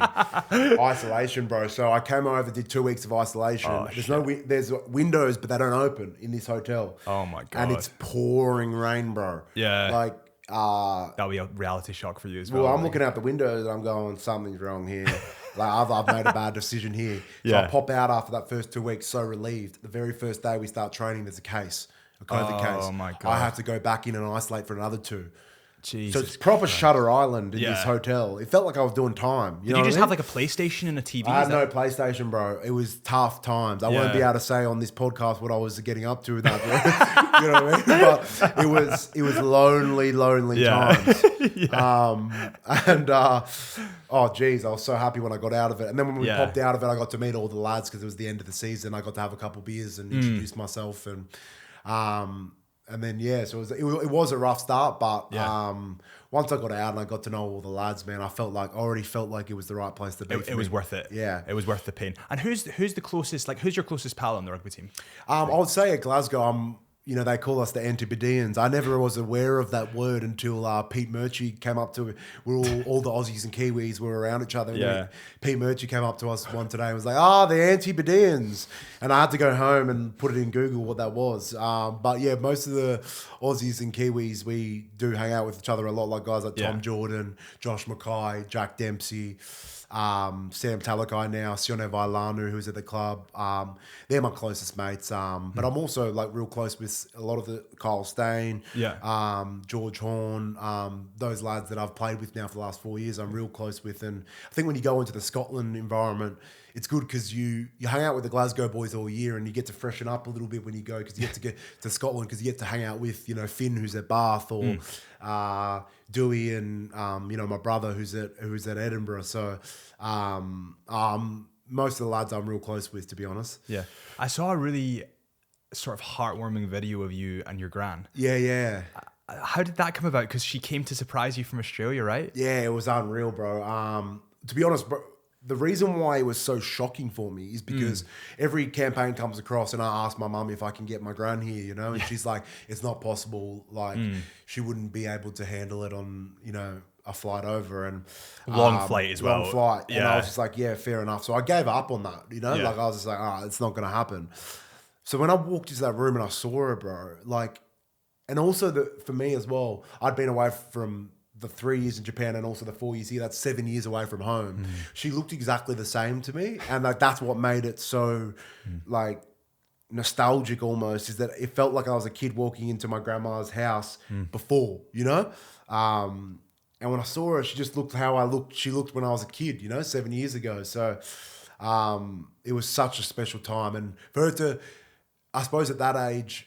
Isolation, bro. So I came over, did 2 weeks of isolation. Oh, there's windows, but they don't open in this hotel. Oh, my God. And it's pouring rain, bro. Yeah. That'll be a reality shock for you as well. Well, I'm looking out the windows and I'm going, something's wrong here. I've made a bad decision here. So Yeah. I pop out after that first 2 weeks, so relieved. The very first day we start training, there's a COVID case. Oh, my God. I have to go back in and isolate for another 2. Jesus. So it's proper Christ. Shutter Island in Yeah. this hotel. It felt like I was doing time. Did you just have like a PlayStation and a TV? I had no PlayStation, bro. It was tough times. I won't be able to say on this podcast what I was getting up to with that. You know what I mean? But it was lonely times. Oh geez, I was so happy when I got out of it. And then when we popped out of it, I got to meet all the lads because it was the end of the season. I got to have a couple beers and introduce myself and then so it was a rough start, but once I got out and I got to know all the lads, man, I already felt like it was the right place to be. It was worth it. Yeah, it was worth the pain. And who's the closest? Like, who's your closest pal on the rugby team? I would say at Glasgow, they call us the Antipodeans. I never was aware of that word until Pete Murchie came up to. All the Aussies and Kiwis were around each other. And Pete Murchie came up to us one today and was like, the Antipodeans. And I had to go home and put it in Google what that was. But yeah, most of the Aussies and Kiwis, we do hang out with each other a lot, like guys like Tom Jordan, Josh Mackay, Jack Dempsey, Sam Talakai now, Sione Tuipulotu, who's at the club. They're my closest mates. But I'm also like real close with a lot of the Kyle Stain, George Horn, those lads that I've played with now for the last 4 years. I'm real close with, and I think when you go into the Scotland environment, it's good because you hang out with the Glasgow boys all year and you get to freshen up a little bit when you go, because you get to get to Scotland because you get to hang out with Finn, who's at Bath, or Dewey and my brother who's at Edinburgh. So most of the lads I'm real close with, to be honest. Yeah, I saw a really sort of heartwarming video of you and your gran. Yeah. How did that come about? Because she came to surprise you from Australia, right? Yeah, it was unreal, bro. To be honest, bro, the reason why it was so shocking for me is because every campaign comes across and I ask my mum if I can get my gran here, and she's like, it's not possible. Like, she wouldn't be able to handle it on, a flight over, and long flight as well. Long flight. And I was just like, yeah, fair enough. So I gave up on that, like I was just like, it's not going to happen. So when I walked into that room and I saw her, bro, like, and also for me as well, I'd been away from the 3 years in Japan and also the 4 years here. That's 7 years away from home. She looked exactly the same to me, and like that's what made it so like nostalgic almost, is that it felt like I was a kid walking into my grandma's house before, And when I saw her, she just looked she looked when I was a kid, 7 years ago. So it was such a special time. And for her to, I suppose at that age,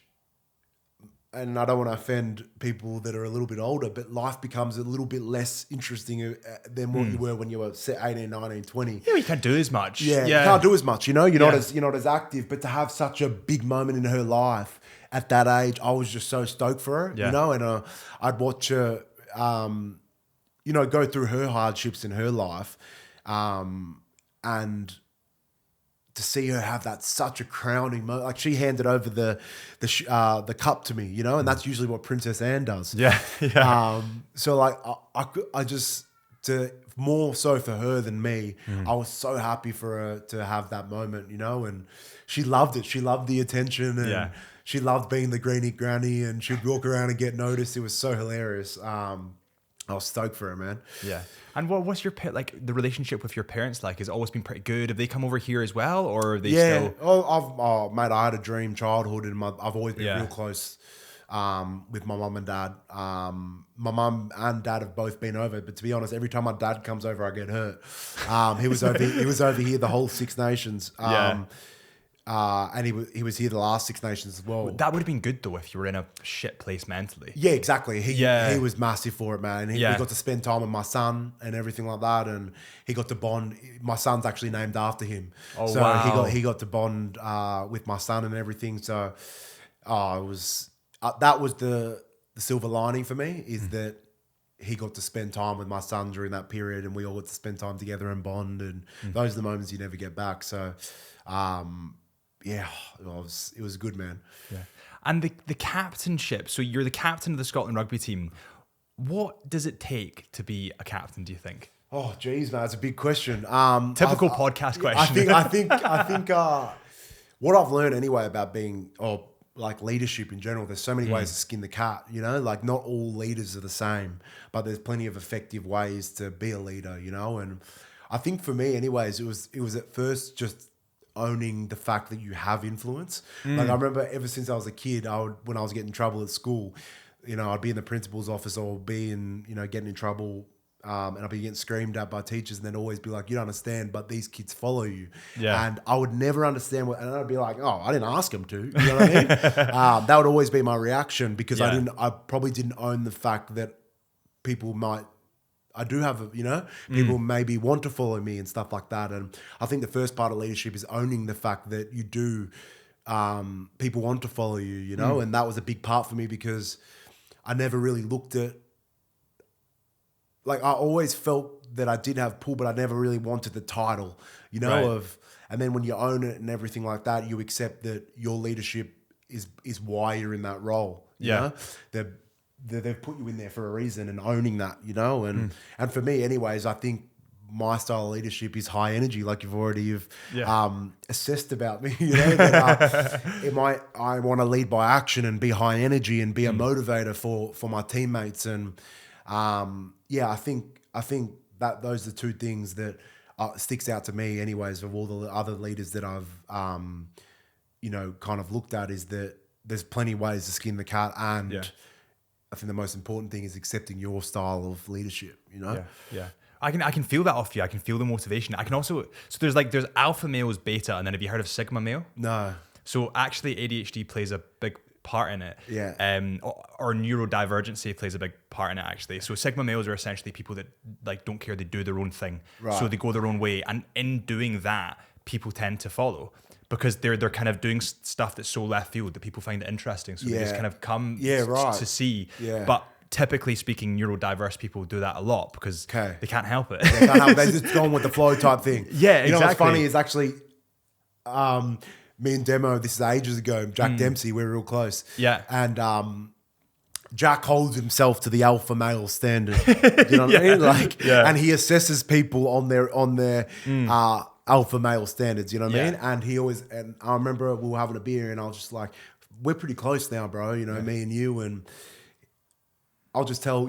and I don't want to offend people that are a little bit older, but life becomes a little bit less interesting than what you were when you were 18, 19, 20. Yeah, you can't do as much. Yeah, you can't do as much, You're not as active, but to have such a big moment in her life at that age, I was just so stoked for her, and I'd watch her, go through her hardships in her life, and to see her have that such a crowning moment. Like, she handed over the cup to me, and that's usually what Princess Anne does. Yeah. So like I just, to more so for her than me, I was so happy for her to have that moment, and she loved it. She loved the attention, and she loved being the greenie granny, and she'd walk around and get noticed. It was so hilarious. I was stoked for her, man. Yeah. And what's your the relationship with your parents like? Has it always been pretty good? Have they come over here as well, or are they still? Mate, I had a dream childhood, and I've always been real close with my mum and dad. My mum and dad have both been over, but to be honest, every time my dad comes over, I get hurt. He was over here the whole Six Nations. And he was here the last Six Nations as well. That would have been good though if you were in a shit place mentally. Yeah, exactly. He was massive for it, man. He got to spend time with my son and everything like that, and he got to bond. My son's actually named after him, he got to bond with my son and everything. So, it was that was the silver lining for me, is that he got to spend time with my son during that period, and we all got to spend time together and bond, and those are the moments you never get back. So. Yeah, it was good, man. Yeah. And the captainship, so you're the captain of the Scotland Rugby team. What does it take to be a captain, do you think? Oh, geez, man, that's a big question. Typical podcast question. I think what I've learned anyway about being, leadership in general, there's so many ways to skin the cat, like not all leaders are the same, but there's plenty of effective ways to be a leader, and I think for me anyways, it was at first just owning the fact that you have influence. Like, I remember ever since I was a kid, when I was getting in trouble at school, I'd be in the principal's office, or be in, getting in trouble, and I'd be getting screamed at by teachers, and they'd always be like, "You don't understand, but these kids follow you." Yeah. And I would never understand and I'd be like, "Oh, I didn't ask them to." You know what I mean? That would always be my reaction, because I probably didn't own the fact that people I do have, people maybe want to follow me and stuff like that. And I think the first part of leadership is owning the fact that you do, people want to follow you, and that was a big part for me, because I never really looked at, I always felt that I did have pull, but I never really wanted the title, and then when you own it and everything like that, you accept that your leadership is why you're in that role. They've put you in there for a reason, and owning that, and for me anyways, I think my style of leadership is high energy, like you've assessed about me, that, I want to lead by action and be high energy and be a motivator for my teammates. And I think that those are two things that sticks out to me anyways, of all the other leaders that I've kind of looked at, is that there's plenty of ways to skin the cat, and I think the most important thing is accepting your style of leadership, Yeah. I can feel that off you. I can feel the motivation. I can also, so there's alpha males, beta, and then have you heard of sigma male? No. So actually ADHD plays a big part in it. Yeah. Or neurodivergency plays a big part in it actually. So sigma males are essentially people that don't care, they do their own thing. Right. So they go their own way, and in doing that, people tend to follow, because they're kind of doing stuff that's so left field that people find it interesting. So they just kind of come to see. Yeah. But typically speaking, neurodiverse people do that a lot because they can't help it. They're just going with the flow type thing. Yeah, exactly. You know what's funny is actually, me and Demo, this is ages ago, Jack Dempsey, we're real close. Yeah. And Jack holds himself to the alpha male standard. You know what I mean? And he assesses people on their alpha male standards, you know what I mean? And and I remember we were having a beer, and I was just like, we're pretty close now, bro, me and you, and I'll just tell,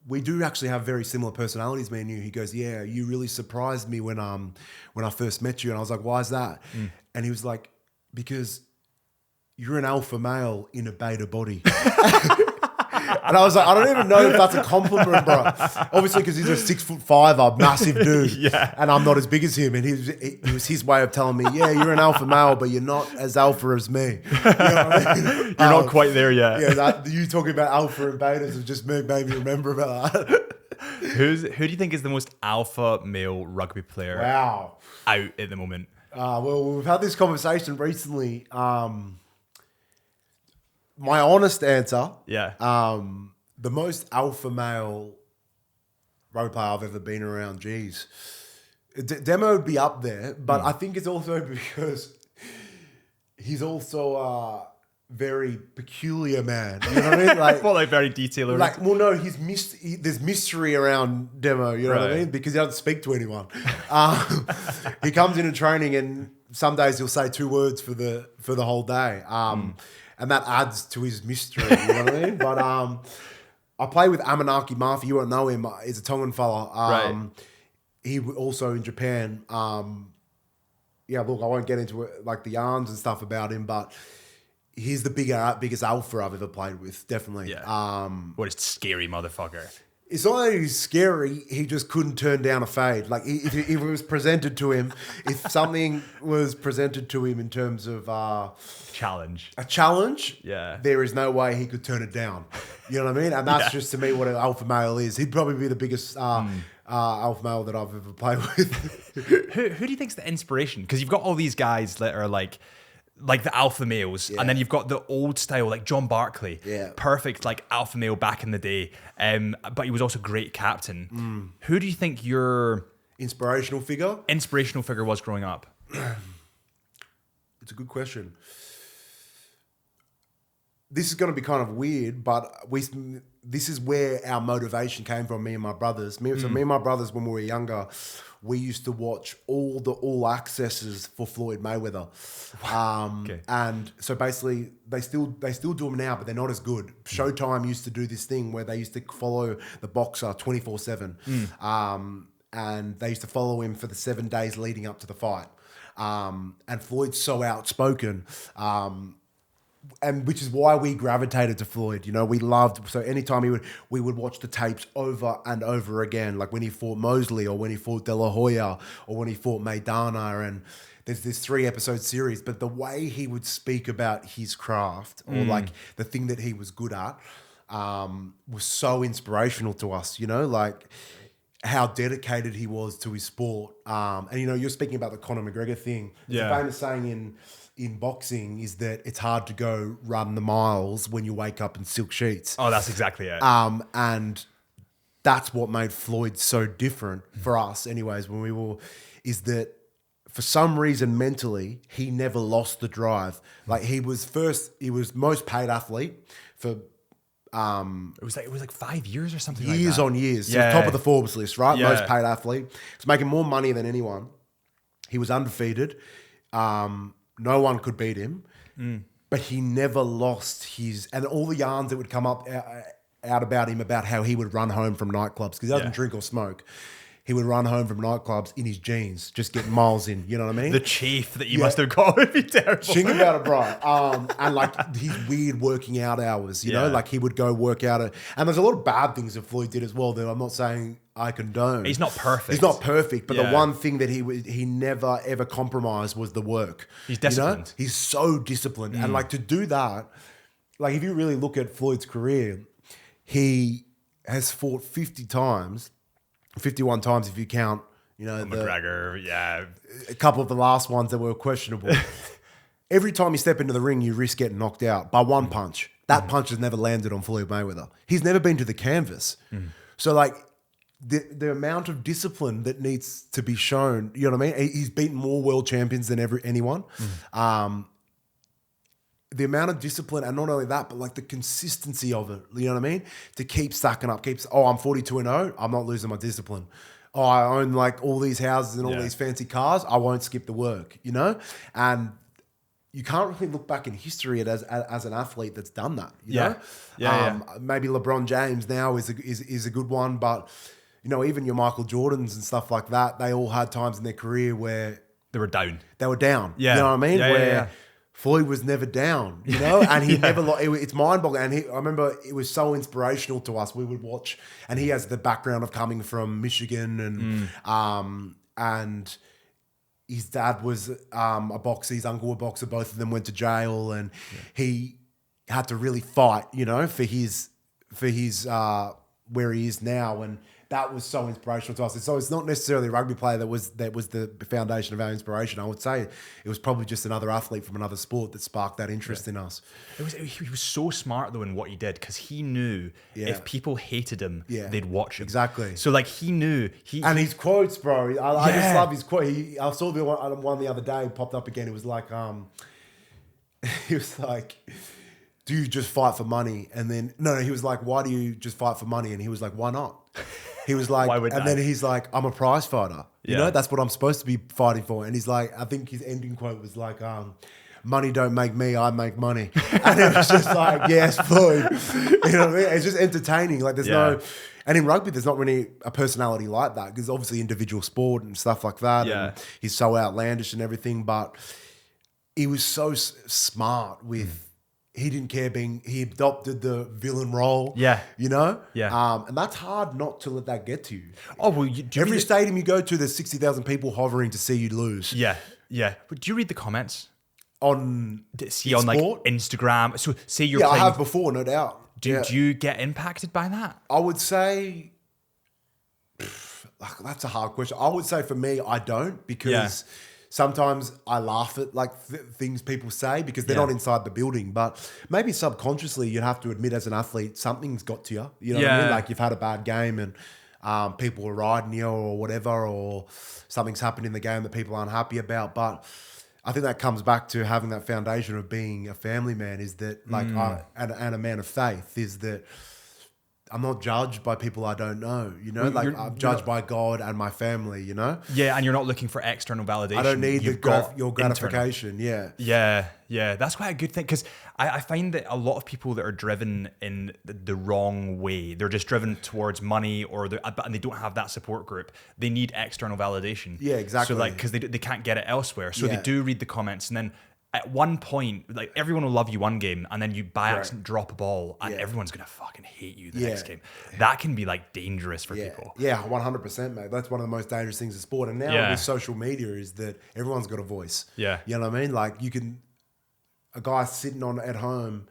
we do actually have very similar personalities, me and you. He goes, yeah, you really surprised me when I first met you. And I was like, why is that? And he was like, because you're an alpha male in a beta body. And I was like, I don't even know if that's a compliment, bro. Obviously, because he's a 6'5", massive dude. Yeah. And I'm not as big as him. And it was his way of telling me, yeah, you're an alpha male, but you're not as alpha as me. You know what I mean? You're not quite there yet. Yeah, you talking about alpha and betas has just made me remember about that. Who do you think is the most alpha male rugby player Wow. out at the moment? Well, we've had this conversation recently. My honest answer, Yeah. the most alpha male rugby player I've ever been around, geez. Demo would be up there, but I think it's also because he's also a very peculiar man. You know what I mean? Like very detailed. No, there's mystery around Demo, you know what I Right. mean? Because he doesn't speak to anyone. He comes into training and some days he'll say 2 words for the whole day. And that adds to his mystery, you know what I mean? But I play with Amanaki Mafi. You won't know him. He's a Tongan fella. Right. He also in Japan. Yeah, look, I won't get into it, like the yarns and stuff about him, but he's the biggest alpha I've ever played with, definitely. Yeah. What a scary motherfucker. It's not that he's scary, he just couldn't turn down a fade. Like, if it was presented to him, if something was presented to him in terms of Challenge. a challenge, Yeah. there is no way he could turn it down. You know what I mean? And that's just, to me, what an alpha male is. He'd probably be the biggest alpha male that I've ever played with. Who do you think's the inspiration? Because you've got all these guys that are like the alpha males, and then you've got the old style, like John Barkley, perfect like alpha male back in the day, but he was also a great captain. Who do you think your Inspirational figure? inspirational figure was growing up? It's a good question. This is going to be kind of weird, but this is where our motivation came from, me and my brothers. Me and my brothers, when we were younger, we used to watch all the all accesses for Floyd Mayweather. Okay. And so basically they still do them now, but they're not as good. Showtime used to do this thing where they used to follow the boxer 24/7. And they used to follow him for the 7 days leading up to the fight. And Floyd's so outspoken, and which is why we gravitated to Floyd. You know, we loved, so anytime we would watch the tapes over and over again, like when he fought Mosley or when he fought De La Hoya or when he fought Maidana, and there's this 3-episode series, but the way he would speak about his craft or like the thing that he was good at was so inspirational to us, you know, like how dedicated he was to his sport. And, you know, you're speaking about the Conor McGregor thing. There's a famous saying in boxing is that it's hard to go run the miles when you wake up in silk sheets. Oh, that's exactly it. And that's what made Floyd so different for us anyways is that for some reason mentally, he never lost the drive. Like he was most paid athlete for it was like 5 years or something like that. years on years. So Yeah. top of the Forbes list, right? Yeah. Most paid athlete. He's making more money than anyone. He was undefeated. No one could beat him. But he never lost and all the yarns that would come up out about him about how he would run home from nightclubs because he doesn't drink or smoke. He would run home from nightclubs in his jeans, just getting miles in. You know what I mean? The chafe that you must have got would be terrible. Think about it, bro. And like his weird working out hours, you know, like he would go work out. And there's a lot of bad things that Floyd did as well that I'm not saying I condone. He's not perfect. He's not perfect, but the one thing that he never ever compromised was the work. He's disciplined. You know? He's so disciplined. And like to do that, like if you really look at Floyd's career, he has fought 51 times if you count, you know, McGregor, a couple of the last ones that were questionable. Every time you step into the ring, you risk getting knocked out by one punch. That punch has never landed on Floyd Mayweather. He's never been to the canvas. So like the amount of discipline that needs to be shown, you know what I mean? He's beaten more world champions than anyone. The amount of discipline, and not only that, but like the consistency of it, you know what I mean? To keep stacking up, I'm 42-0, I'm not losing my discipline. Oh, I own like all these houses and all these fancy cars, I won't skip the work, you know? And you can't really look back in history as an athlete that's done that, you know? Maybe LeBron James now is a good one, but you know, even your Michael Jordans and stuff like that, they all had times in their career where They were down. They were down. Yeah. You know what I mean? Yeah. Floyd was never down, you know, and he never lost. It's mind-boggling. And I remember it was so inspirational to us. We would watch, and he has the background of coming from Michigan, and his dad was a boxer, his uncle was a boxer. Both of them went to jail, and he had to really fight, you know, for his where he is now, and that was so inspirational to us. And so it's not necessarily a rugby player that was the foundation of our inspiration. I would say it was probably just another athlete from another sport that sparked that interest in us. He was so smart though in what he did, because he knew if people hated him, they'd watch him. Exactly. So like he knew and his quotes, bro. I just love his quote. I saw the one the other day popped up again. It was like he was like, do you just fight for money? And then no, he was like, why do you just fight for money? And he was like, why not? He was like, then he's like, I'm a prize fighter. You know, that's what I'm supposed to be fighting for. And he's like, I think his ending quote was like, money don't make me, I make money. And it was just like, yes, Floyd. You know what I mean? It's just entertaining. Like there's no, and in rugby, there's not really a personality like that, because obviously individual sport and stuff like that. Yeah. And he's so outlandish and everything, but he was so smart with, he didn't care he adopted the villain role. Yeah. You know? Yeah. And that's hard not to let that get to you. Oh, well, Every stadium you go to, there's 60,000 people hovering to see you lose. Yeah. But do you read the comments? On Like sport? Instagram. So say you're I playing. have before, no doubt. Do you get impacted by that? I would say, that's a hard question. I would say for me, I don't, because sometimes I laugh at like things people say because they're not inside the building, but maybe subconsciously you'd have to admit as an athlete, something's got to you. You know what I mean? Like you've had a bad game and people are riding you or whatever, or something's happened in the game that people aren't happy about. But I think that comes back to having that foundation of being a family man, is that like, and a man of faith, is that I'm not judged by people I don't know, you know, like I'm judged by God and my family, you know? Yeah, and you're not looking for external validation. I don't need your internal. gratification, Yeah. That's quite a good thing, because I find that a lot of people that are driven in the wrong way, they're just driven towards money, and they don't have that support group. They need external validation. Yeah, exactly. So like, because they can't get it elsewhere. So they do read the comments, and then at one point, like everyone will love you one game, and then you by accident drop a ball, and everyone's gonna fucking hate you the next game. That can be like dangerous for people. Yeah, 100%, mate. That's one of the most dangerous things in sport. And now with social media, is that everyone's got a voice. Yeah, you know what I mean? Like a guy sitting at home,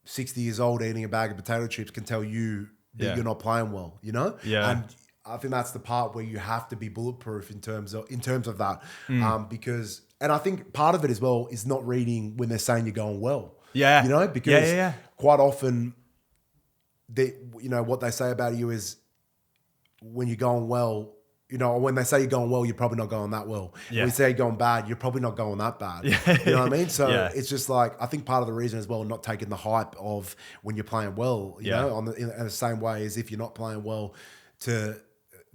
60 years old, eating a bag of potato chips, can tell you that you're not playing well. You know? Yeah. And I think that's the part where you have to be bulletproof in terms of that, because. And I think part of it as well is not reading when they're saying you're going well. Yeah. You know, because quite often, what they say about you is when you're going well, you know, when they say you're going well, you're probably not going that well. Yeah. When you say you're going bad, you're probably not going that bad. You know what I mean? So it's just like, I think part of the reason as well, not taking the hype of when you're playing well, you know, in the same way as if you're not playing well, to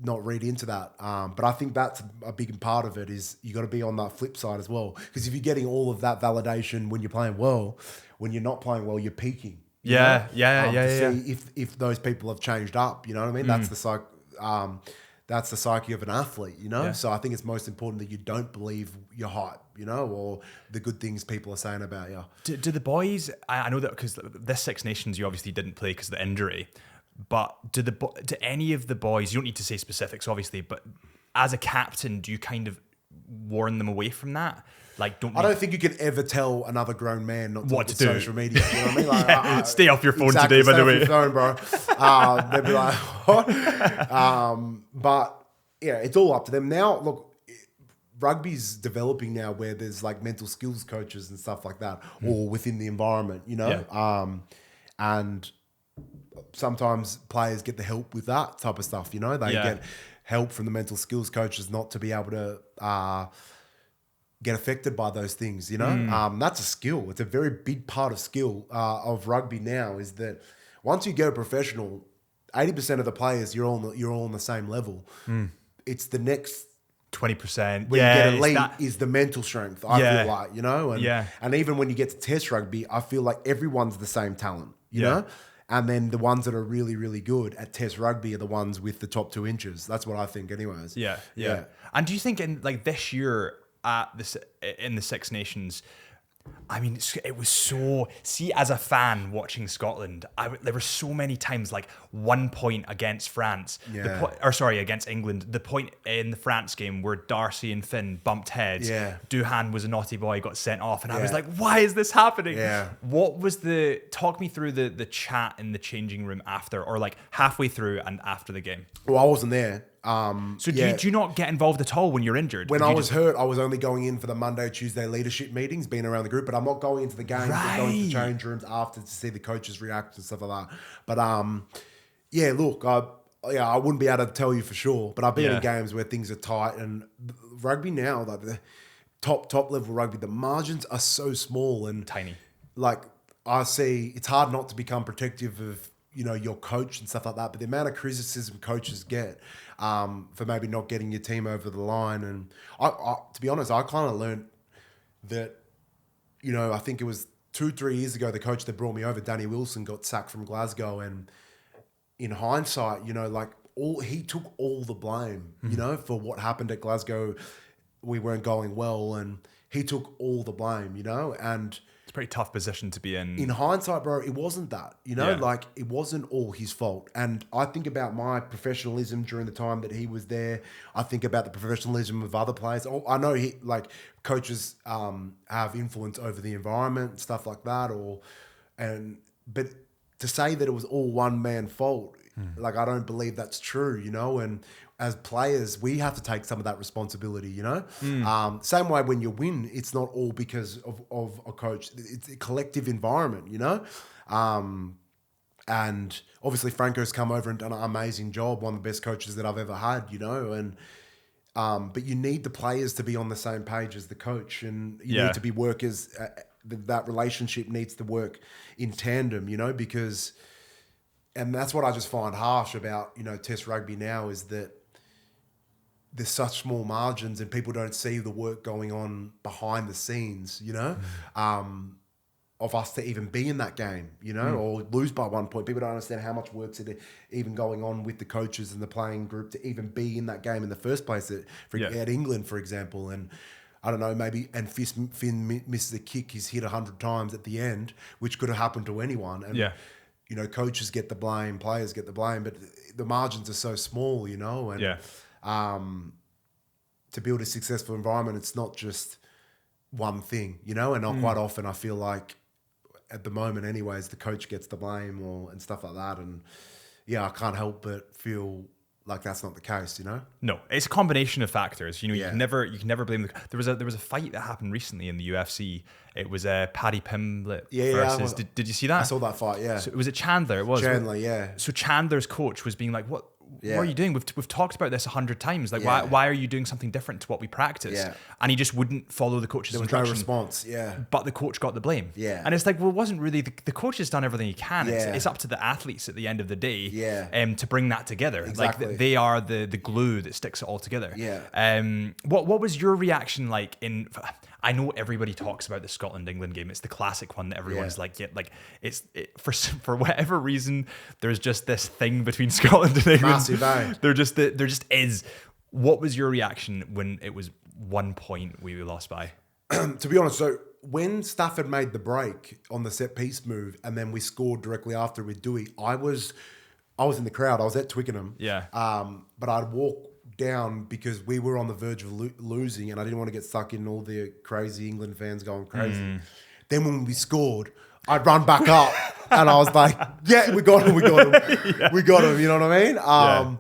not read into that. But I think that's a big part of it, is you got to be on that flip side as well. Because if you're getting all of that validation when you're playing well, when you're not playing well, you're peaking. To see if those people have changed up, you know what I mean? That's the psyche of an athlete, you know? So I think it's most important that you don't believe your hype, you know, or the good things people are saying about you. Do the boys, I know that because this Six Nations you obviously didn't play because of the injury, but do any of the boys, you don't need to say specifics obviously, but as a captain, do you kind of warn them away from that? Like, I don't think you can ever tell another grown man not to look at social media. You know what I mean? Like, stay off your phone today, by the way. Stay off your phone, bro. They'd be like, what? But yeah, it's all up to them. Now, look, rugby's developing now where there's like mental skills coaches and stuff like that, or within the environment, you know? And sometimes players get the help with that type of stuff, you know? They get help from the mental skills coaches not to be able to get affected by those things, you know? That's a skill. It's a very big part of skill of rugby now, is that once you go professional, 80% of the players, you're all on the same level. It's the next 20%. When you get elite is the mental strength, I feel like, you know? And even when you get to test rugby, I feel like everyone's the same talent, you know? And then the ones that are really, really good at test rugby are the ones with the top 2 inches. That's what I think anyways. Yeah. And do you think in like this year, in the Six Nations. I mean, it was so... See, as a fan watching Scotland, there were so many times, like 1 point against France, against England. The point in the France game where Darcy and Finn bumped heads. Yeah. Duhan was a naughty boy, got sent off, and I was like, why is this happening? Yeah. What was talk me through the chat in the changing room after, or like halfway through and after the game? Well, I wasn't there. So do you not get involved at all when you're injured? When I was hurt, I was only going in for the Monday, Tuesday leadership meetings, being around the group, but I'm not going into the games. I'm going to the change rooms after to see the coaches react and stuff like that. But look, I wouldn't be able to tell you for sure, but I've been in games where things are tight, and rugby now, like the top level rugby, the margins are so small and tiny. Like I see, it's hard not to become protective of your coach and stuff like that, but the amount of criticism coaches get for maybe not getting your team over the line, and I to be honest, I kind of learned that, I think it was 2-3 years ago, the coach that brought me over, Danny Wilson, got sacked from Glasgow, and in hindsight, he took all the blame, for what happened at Glasgow. We weren't going well, and he took all the blame, and it's a pretty tough position to be in. In hindsight, bro, it wasn't that, like it wasn't all his fault. And I think about my professionalism during the time that he was there. I think about the professionalism of other players. Oh, I know coaches have influence over the environment and stuff like that, but to say that it was all one man fault, like I don't believe that's true, and as players, we have to take some of that responsibility, Same way when you win, it's not all because of a coach. It's a collective environment, and obviously Franco's come over and done an amazing job, one of the best coaches that I've ever had, and but you need the players to be on the same page as the coach, and you need to be workers. That relationship needs to work in tandem, because, and that's what I just find harsh about, Test rugby now, is that there's such small margins and people don't see the work going on behind the scenes, of us to even be in that game, or lose by 1 point. People don't understand how much work's even going on with the coaches and the playing group to even be in that game in the first place at England, for example. And I don't know, maybe, and Finn misses a kick, he's hit 100 times at the end, which could have happened to anyone. And, coaches get the blame, players get the blame, but the margins are so small, and to build a successful environment, it's not just one thing, and not quite often I feel like, at the moment anyways, the coach gets the blame and stuff like that. And I can't help but feel like that's not the case, No, it's a combination of factors. You can never blame there was a fight that happened recently in the UFC. It was Paddy Pimblett versus. Did you see that? I saw that fight. Yeah. So was it Chandler? It was Chandler. Yeah. So Chandler's coach was being like, "What are you doing? We've talked about this 100 times. Like, why are you doing something different to what we practice?" Yeah. And he just wouldn't follow the coach's instruction. No response. Yeah. But the coach got the blame. Yeah. And it's like, well, it wasn't really the coach has done everything he can. It's up to the athletes at the end of the day. Yeah. To bring that together. Exactly. Like they are the glue that sticks it all together. Yeah. What was your reaction like in? I know everybody talks about the Scotland-England game. It's the classic one that everyone's for whatever reason, there's just this thing between Scotland and England. Massive, eh? There just is. What was your reaction when it was 1 point we lost by? To be honest, so when Stafford made the break on the set piece move and then we scored directly after with Dewey, I was in the crowd. I was at Twickenham. Yeah. But I'd walk down because we were on the verge of losing and I didn't want to get stuck in all the crazy England fans going crazy. Then when we scored, I'd run back up and I was like, yeah, we got him. We got him. You know what I mean?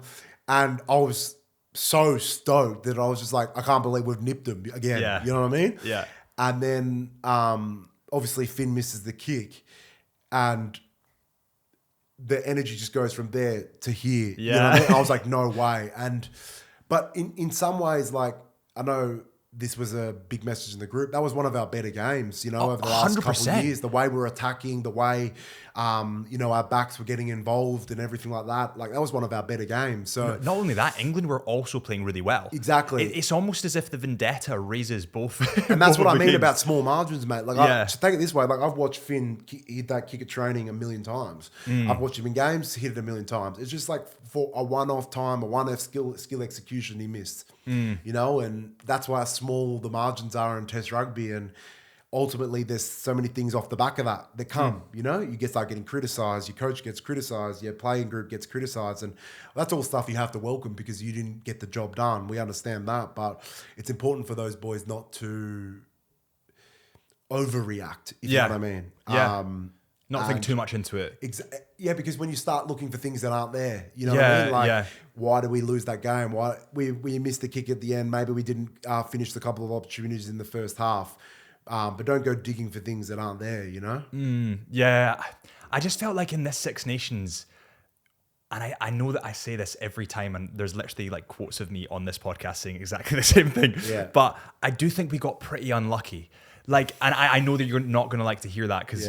And I was so stoked that I was just like, I can't believe we've nipped him again. Yeah. You know what I mean? Yeah. And then obviously Finn misses the kick and the energy just goes from there to here. Yeah. You know what I mean? I was like, no way. But in some ways, like, I know this was a big message in the group. That was one of our better games, over the last 100%. couple of years. The way we were attacking, the way, our backs were getting involved and everything like that. Like, that was one of our better games. So not only that, England were also playing really well. Exactly. It's almost as if the vendetta raises both. And that's both what I of the mean games. about small margins, mate. Like, to take it this way, like I've watched Finn hit that kick at training 1 million times. I've watched him in games, hit it 1 million times. It's just like for a one-off time, a one-off skill execution he missed. you know, and that's why small the margins are in Test rugby. And ultimately, there's so many things off the back of that come, you know, you start getting criticised, your coach gets criticised, your playing group gets criticised, and that's all stuff you have to welcome because you didn't get the job done. We understand that, but it's important for those boys not to overreact, if you know what I mean. Yeah. Not think too much into it. Yeah, because when you start looking for things that aren't there, you know what I mean? Like, why did we lose that game? Why we missed the kick at the end? Maybe we didn't finish the couple of opportunities in the first half. But don't go digging for things that aren't there, you know? Yeah. I just felt like in this Six Nations, and I know that I say this every time, and there's literally like quotes of me on this podcast saying exactly the same thing. Yeah. But I do think we got pretty unlucky. Like, and I know that you're not going to like to hear that because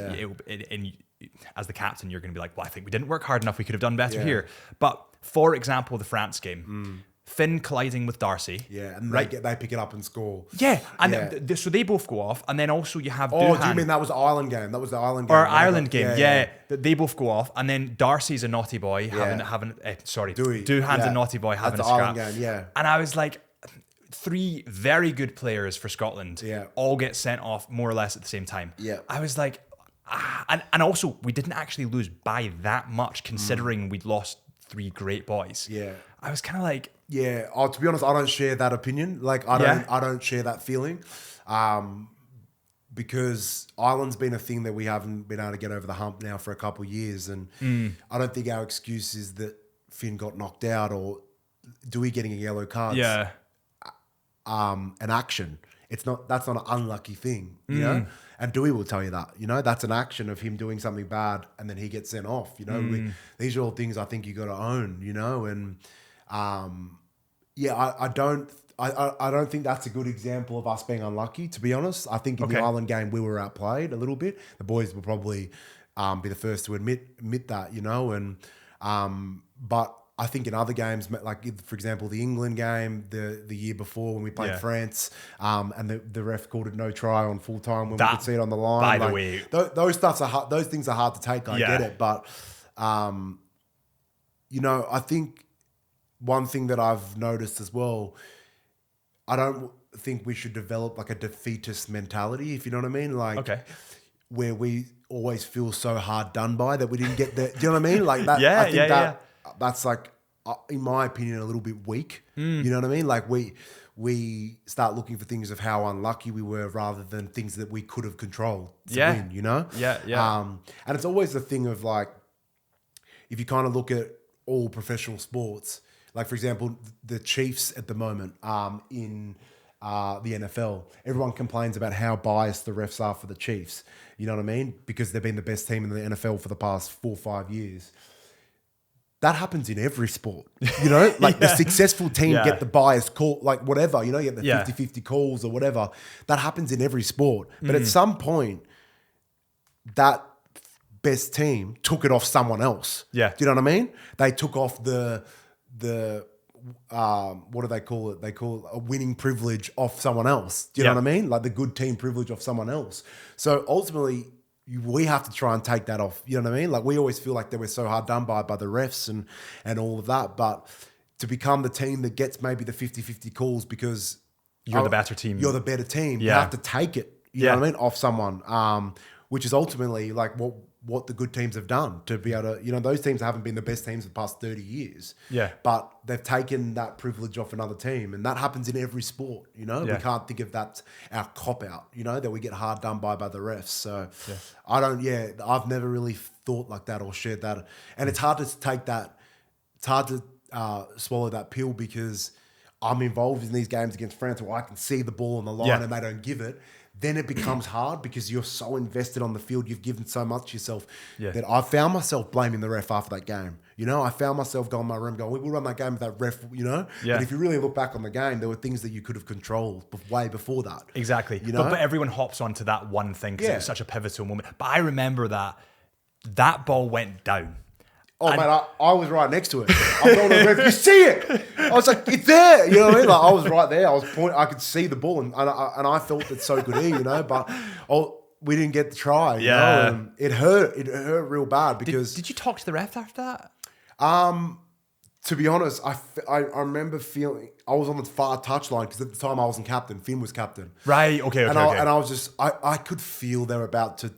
as the captain, you're going to be like, well, I think we didn't work hard enough. We could have done better here. But for example, the France game, Finn colliding with Darcy. Yeah, and right? they pick it up and score. Yeah, and so they both go off, and then also you have Oh, Doohan. do you mean that was the Ireland game? That was the Ireland game. Or Ireland game, yeah. They both go off, and then Darcy's a naughty boy Doohan's a naughty boy having a scrap. Ireland game, yeah. And I was like, 3 very good players for Scotland all get sent off more or less at the same time. Yeah. I was like, and also we didn't actually lose by that much considering we'd lost 3 great boys. Yeah. I was kind of like, yeah. Oh, to be honest, I don't share that opinion. Like, I don't share that feeling, because Ireland's been a thing that we haven't been able to get over the hump now for a couple of years, and I don't think our excuse is that Finn got knocked out or Dewey getting a yellow card. yeah, An action. That's not an unlucky thing, you know. And Dewey will tell you that, you know, that's an action of him doing something bad and then he gets sent off. You know, these are all things I think you got to own, you know, and. I don't think that's a good example of us being unlucky, to be honest. I think in the Ireland game we were outplayed a little bit. The boys will probably be the first to admit that, you know, and but I think in other games, like for example the England game the year before when we played France, and the ref called it no try on full time when we could see it on the line. By the way, those things are hard to take. I get it, but you know, I think. One thing that I've noticed as well, I don't think we should develop like a defeatist mentality, if you know what I mean. Like, where we always feel so hard done by that we didn't get there. Do you know what I mean? Like that. I think that's like, in my opinion, a little bit weak. You know what I mean? Like we start looking for things of how unlucky we were rather than things that we could have controlled to win. You know? And it's always the thing of like, if you kind of look at all professional sports. Like, for example, the Chiefs at the moment in the NFL, everyone complains about how biased the refs are for the Chiefs. You know what I mean? Because they've been the best team in the NFL for the past 4 or 5 years. That happens in every sport, you know? Like the successful team get the biased call, like whatever, you know, you get the 50-50 calls or whatever. That happens in every sport. But at some point, that best team took it off someone else. Yeah. Do you know what I mean? They took off the what do they call it? They call it a winning privilege off someone else. Do you know what I mean? Like the good team privilege off someone else. So ultimately, we have to try and take that off. You know what I mean? Like we always feel like they were so hard done by the refs and all of that. But to become the team that gets maybe the 50-50 calls because you're the better team. You're the better team. You have to take it, you know what I mean, off someone, which is ultimately like what the good teams have done to be able to, you know, those teams haven't been the best teams for the past 30 years. Yeah. But they've taken that privilege off another team. And that happens in every sport, you know. We can't think of that our cop-out, you know, that we get hard done by the refs. So I've never really thought like that or shared that. And it's hard to take that, it's hard to swallow that pill because I'm involved in these games against France where I can see the ball on the line and they don't give it. Then it becomes hard because you're so invested on the field. You've given so much yourself that I found myself blaming the ref after that game. You know, I found myself going in my room going, we'll run that game with that ref, you know? Yeah. But if you really look back on the game, there were things that you could have controlled way before that. Exactly. You know? But everyone hops onto that one thing because it was such a pivotal moment. But I remember that ball went down. Oh, man, I was right next to it. I told the ref, you see it? I was like, it's there. You know what I mean? Like, I was right there. I was pointing. I could see the ball, and I felt it so good here, you know. But we didn't get the try. You know? And it hurt. It hurt real bad because. Did you talk to the ref after that? To be honest, I remember feeling I was on the far touchline because at the time I wasn't captain. Finn was captain. Right. Okay. And I was just I could feel they were about to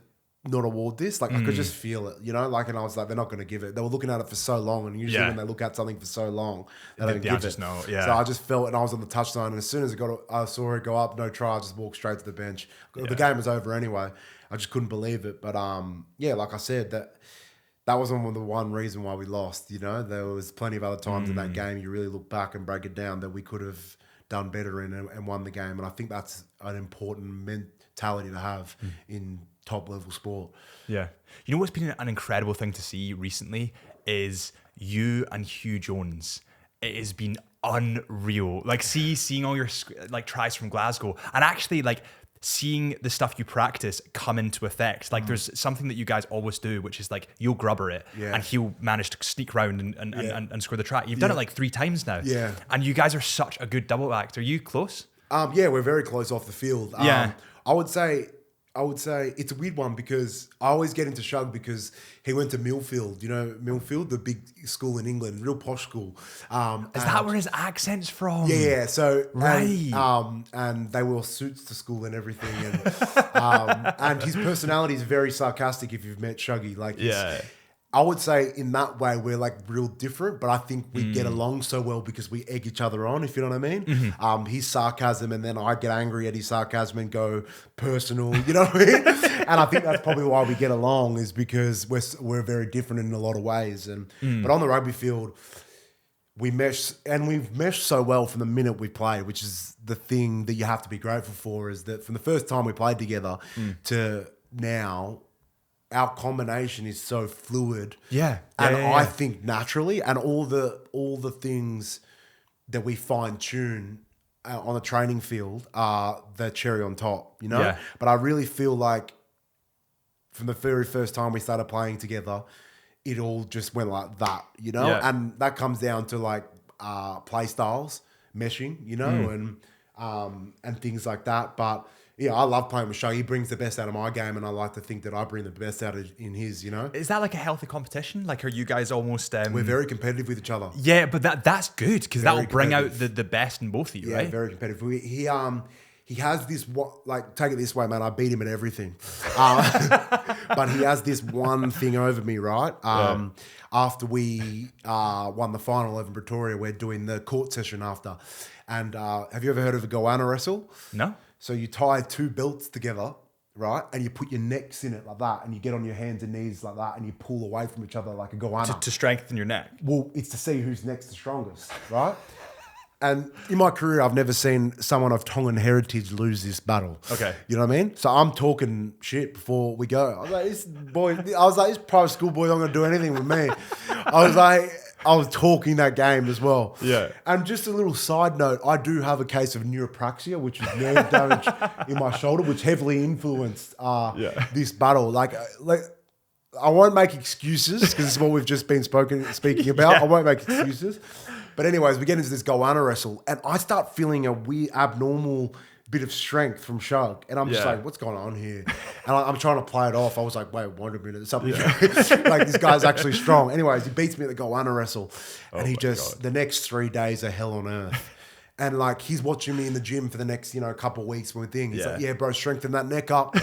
not award this. Like I could just feel it, you know. Like, and I was like, they're not going to give it. They were looking at it for so long, and usually when they look at something for so long, they don't give it. No. Yeah. So I just felt, and I was on the touchline, and as soon as I saw it go up, no try, I just walked straight to the bench. The game was over anyway. I just couldn't believe it. But like I said, that wasn't the one reason why we lost. You know, there was plenty of other times in that game you really look back and break it down that we could have done better in and won the game. And I think that's an important mentality to have in top level sport. Yeah. You know what's been an incredible thing to see recently is you and Hugh Jones. It has been unreal. Like seeing all your like tries from Glasgow and actually like seeing the stuff you practice come into effect. Like there's something that you guys always do, which is like you'll grubber it and he'll manage to sneak round and score the try. You've done it like 3 times now. Yeah. And you guys are such a good double act. Are you close? Yeah, we're very close off the field. I would say it's a weird one because I always get into Shug because he went to Millfield. You know Millfield, the big school in England, real posh school. Is that where his accent's from? Yeah. So right. And they wore suits to school and everything, and his personality is very sarcastic. If you've met Shuggy, like I would say in that way we're like real different, but I think we get along so well because we egg each other on, if you know what I mean. His sarcasm, and then I get angry at his sarcasm and go personal, you know what I mean? And I think that's probably why we get along, is because we're very different in a lot of ways. And but on the rugby field, we mesh, and we've meshed so well from the minute we played, which is the thing that you have to be grateful for, is that from the first time we played together to now, our combination is so fluid. I think naturally, and all the things that we fine tune on the training field are the cherry on top, you know? Yeah. But I really feel like from the very first time we started playing together, it all just went like that, you know? Yeah. And that comes down to like play styles, meshing, you know, and things like that. But yeah, I love playing with Shug. He brings the best out of my game, and I like to think that I bring the best out in his, you know? Is that like a healthy competition? Like, are you guys almost... We're very competitive with each other. Yeah, but that's good, because that'll bring out the best in both of you, right? Yeah, very competitive. He has this, like, take it this way, man, I beat him at everything. But he has this one thing over me, right? After we won the final over in Pretoria, we're doing the court session after. And have you ever heard of a goanna wrestle? No. So you tie 2 belts together, right? And you put your necks in it like that, and you get on your hands and knees like that, and you pull away from each other like a goanna. To strengthen your neck. Well, it's to see whose neck's the strongest, right? And in my career, I've never seen someone of Tongan heritage lose this battle. Okay. You know what I mean? So I'm talking shit before we go. I was like, this private school boy not going to do anything with me. I was talking that game as well. Yeah. And just a little side note, I do have a case of neuropraxia, which is nerve damage in my shoulder, which heavily influenced this battle. Like I won't make excuses because this is what we've just been speaking about. I won't make excuses. But anyways, we get into this goanna wrestle, and I start feeling a weird, abnormal bit of strength from Shug. And I'm just like, what's going on here? And I'm trying to play it off. I was like, wait, 1 minute. Something like this guy's actually strong. Anyways, he beats me at the goanna wrestle. And the next 3 days are hell on earth. And like, he's watching me in the gym for the next, couple of weeks when thing. He's like, yeah, bro, strengthen that neck up.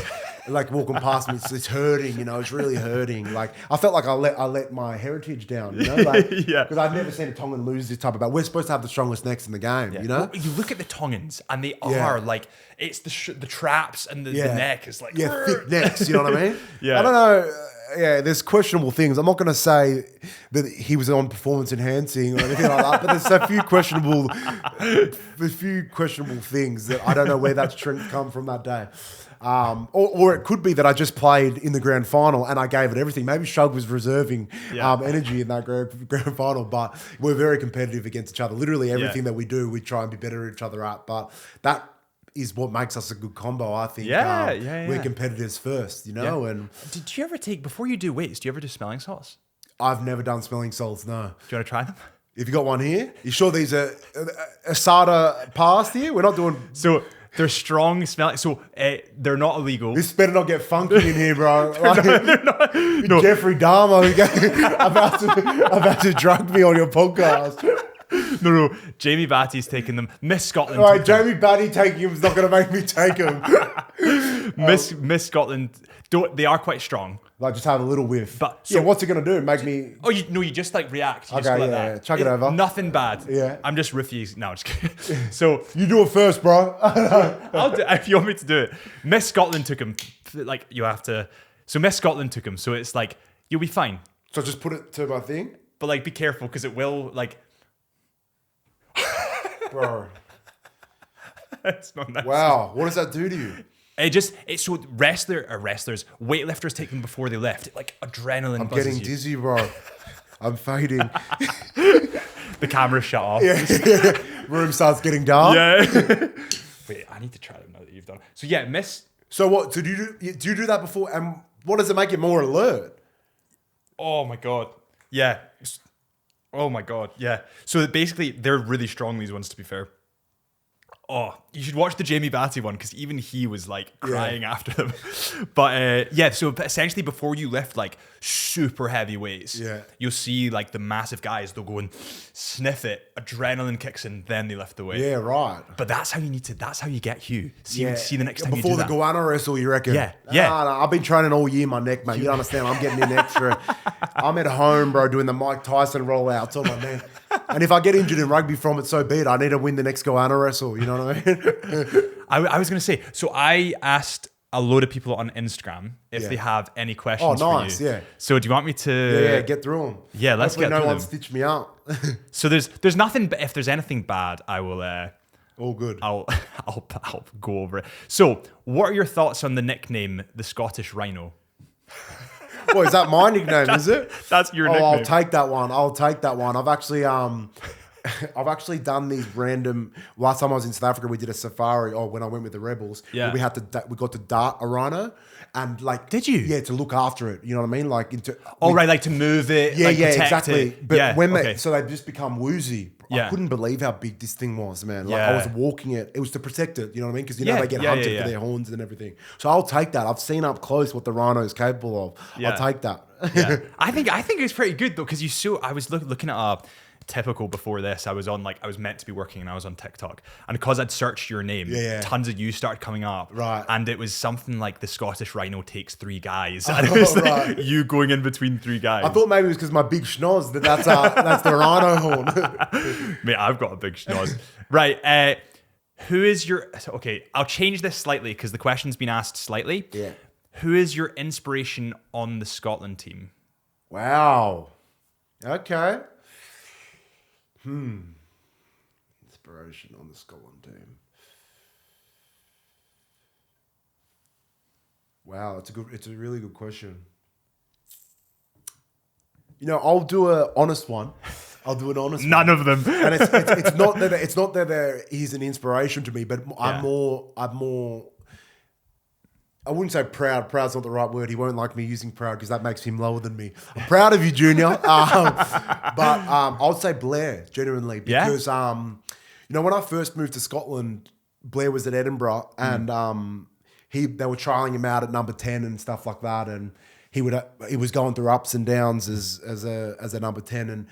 Like walking past me, it's hurting, it's really hurting. Like I felt like I let my heritage down, like, because I've never seen a Tongan lose this type of battle. We're supposed to have the strongest necks in the game, Well, you look at the Tongans, and they are like, it's the traps and the neck is like, thick necks. You know what I mean? Yeah. I don't know. Yeah, there's questionable things. I'm not going to say that he was on performance enhancing or anything like that, but there's a few questionable things that I don't know where that strength come from that day. Or it could be that I just played in the grand final and I gave it everything. Maybe Shug was reserving energy in that grand final, but we're very competitive against each other. Literally everything that we do, we try and be better at each other at. But that is what makes us a good combo, I think. We're competitors first, And did you ever before you do weights, do you ever do smelling salts? I've never done smelling salts, no. Do you want to try them? If you got one here, you sure these are a SADA passed here? We're not doing... So They're strong, smelling. So they're not illegal. This better not get funky in here, bro. They're not. No. Jeffrey Dahmer about to drug me on your podcast. No. Jamie Batty's taking them. Miss Scotland. All right, Jamie Batty taking him is not going to make me take him. Miss Scotland. They are quite strong. Like, just have a little whiff. But yeah, what's it going to do? Make me... Oh, you just like react. You just Okay, go like yeah, that. yeah. Chuck it over. Nothing bad. Yeah. I'm just refusing. No, I'm just kidding. So You do it first, bro. I'll do, if you want me to do it. Miss Scotland took him. Like, you have to. So Miss Scotland took him. So it's like, you'll be fine. So just put it to my thing? But like, be careful because it will like. Bro. It's not nice. Wow. What does that do to you? It's so wrestlers, weightlifters take them before they lift. It, like adrenaline. I'm buzzes getting you. dizzy, bro. I'm fading. The camera shut off. Yeah. Room starts getting dark. Yeah. Wait, I need to try them now that you've done. So yeah, Miss. So what? So do you do that before? And what does it make it more alert? Oh my god. Yeah. Oh my god. Yeah. So basically, they're really strong. These ones, to be fair. Oh, you should watch the Jamie Batty one because even he was like crying after them. But yeah, so essentially before you lift like super heavy weights, you'll see like the massive guys, they'll go and sniff it, adrenaline kicks in, then they lift the weight. Yeah, right. But that's how you get Hugh. See the next time before you do the that. Goanna wrestle, you reckon? Yeah. Nah, I've been training all year, my neck, mate. You don't understand. I'm getting in extra. I'm at home, bro, doing the Mike Tyson rollouts. Oh my man. And if I get injured in rugby from it, so be it. I need to win the next Goanna wrestle. You know what I mean? I was going to say, so I asked a load of people on Instagram if they have any questions for you. Yeah. So do you want me to... Yeah, get through them. Yeah, let's Hopefully get through no one them. stitch me up. So there's nothing, but if there's anything bad, I will... All good. I'll go over it. So, what are your thoughts on the nickname, the Scottish Rhino? Boy, is that my nickname, is it? That's your nickname. I'll take that one. I've actually done these random. Last time I was in South Africa, we did a safari. Or when I went with the Rebels, Yeah. we got to dart a rhino, and like, Did you? Yeah, to look after it. You know what I mean? Like Like to move it. Yeah, like yeah, protect exactly. It. But yeah, when okay. so they just become woozy. Yeah. I couldn't believe how big this thing was, man. Like Yeah. I was walking it. It was to protect it. You know what I mean? Because you know Yeah, they get yeah, hunted yeah. for their horns and everything. So I'll take that. I've seen up close what the rhino is capable of. Yeah. I'll take that. Yeah. I think it's pretty good though, because I was looking at a typical before this. I was meant to be working and I was on TikTok, and because I'd searched your name, tons of you started coming up, Right. And it was something like the Scottish Rhino takes 3 guys, and it was like you going in between 3 guys. I thought maybe it was because my big schnoz that's the rhino horn. Mate, I've got a big schnoz. Right. Who is your... Okay, I'll change this slightly because the question's been asked slightly. Yeah. Who is your inspiration on the Scotland team? Wow. Okay. Inspiration on the Scotland team. Wow, it's a really good question. You know, I'll do an honest one. None of them. And it's not that he's an inspiration to me, but I'm more I wouldn't say proud. Proud's not the right word. He won't like me using proud because that makes him lower than me. I'm proud of you, Junior. But I would say Blair, genuinely, because you know, when I first moved to Scotland, Blair was at Edinburgh, and they were trialing him out at number 10 and stuff like that, and he was going through ups and downs as a number 10, and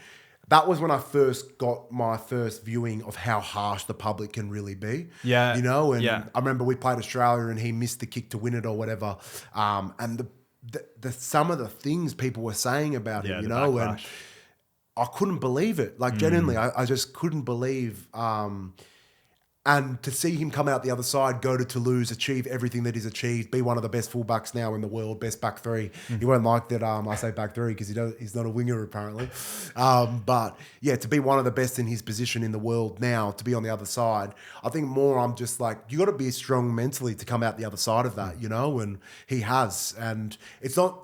that was when I first got my first viewing of how harsh the public can really be. Yeah. You know, and Yeah. I remember we played Australia and he missed the kick to win it or whatever. And the some of the things people were saying about him, you know, backlash. and I couldn't believe it. Like genuinely, I just couldn't believe. And to see him come out the other side, go to Toulouse, achieve everything that he's achieved, be one of the best fullbacks now in the world, best back 3. He won't like that I say back 3 because he's not a winger apparently. But yeah, to be one of the best in his position in the world now, to be on the other side, I think more I'm just like, you got to be strong mentally to come out the other side of that, you know, and he has. And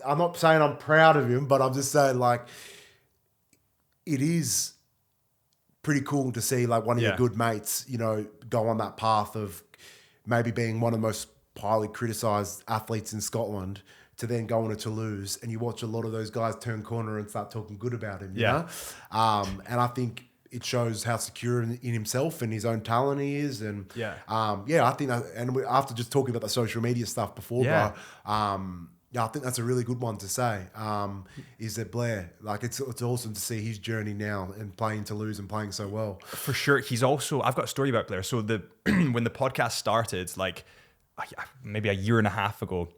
I'm not saying I'm proud of him, but I'm just saying like, it is pretty cool to see like one of your good mates, you know, go on that path of maybe being one of the most highly criticised athletes in Scotland to then go on to Toulouse, and you watch a lot of those guys turn corner and start talking good about him, you know? And I think it shows how secure in himself and his own talent he is. And I think that, and after just talking about the social media stuff before, bro, I think that's a really good one to say. Is that Blair? Like it's awesome to see his journey now and playing Toulouse and playing so well. For sure, he's also. I've got a story about Blair. So when the podcast started, like maybe a year and a half ago,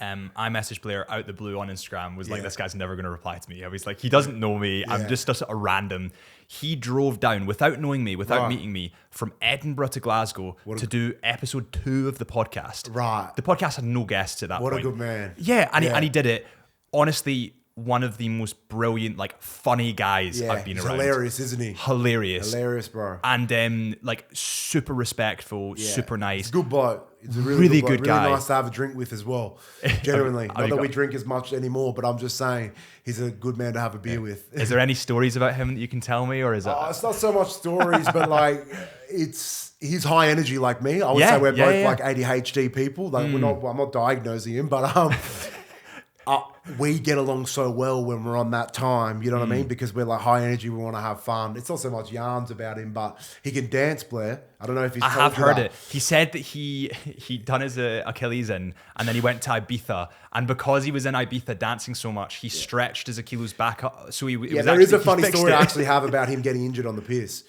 I messaged Blair out the blue on Instagram. Was like, this guy's never going to reply to me. I was like, he doesn't know me. I'm just a random. He drove down without knowing me, without meeting me, from Edinburgh to Glasgow to do episode 2 of the podcast. Right. The podcast had no guests at that point. What a good man. Yeah, and he did it. Honestly, one of the most brilliant, like funny guys I've been around. Hilarious, isn't he? Hilarious, bro. And like super respectful, super nice. He's a good bloke. He's a really good good guy. Really nice to have a drink with as well. Genuinely. Not that we drink as much anymore, but I'm just saying he's a good man to have a beer with. Is there any stories about him that you can tell me, or is it? It's not so much stories, but like he's high energy like me. I would say we're both like ADHD people. Like I'm not diagnosing him, but we get along so well when we're on that time, you know what I mean? Because we're like high energy, we want to have fun. It's not so much yarns about him, but he can dance, Blair. I don't know if he's told you have heard that. it. He said that he done his Achilles in, and then he went to Ibiza, and because he was in Ibiza dancing so much, he stretched his Achilles back up. So there is a funny story I actually have about him getting injured on the piss.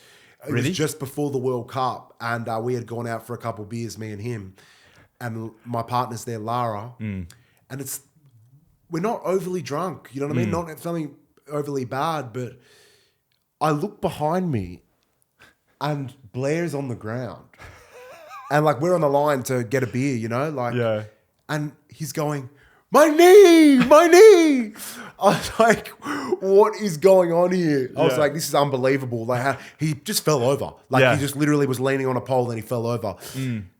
It was just before the World Cup, and we had gone out for a couple of beers, me and him, and my partner's there, Lara, and we're not overly drunk, you know what I mean? Not something overly bad, but I look behind me and Blair's on the ground. And like we're on the line to get a beer, you know? Like and he's going, my knee. I was like, what is going on here? I was like, this is unbelievable. Like he just fell over. Like he just literally was leaning on a pole and he fell over.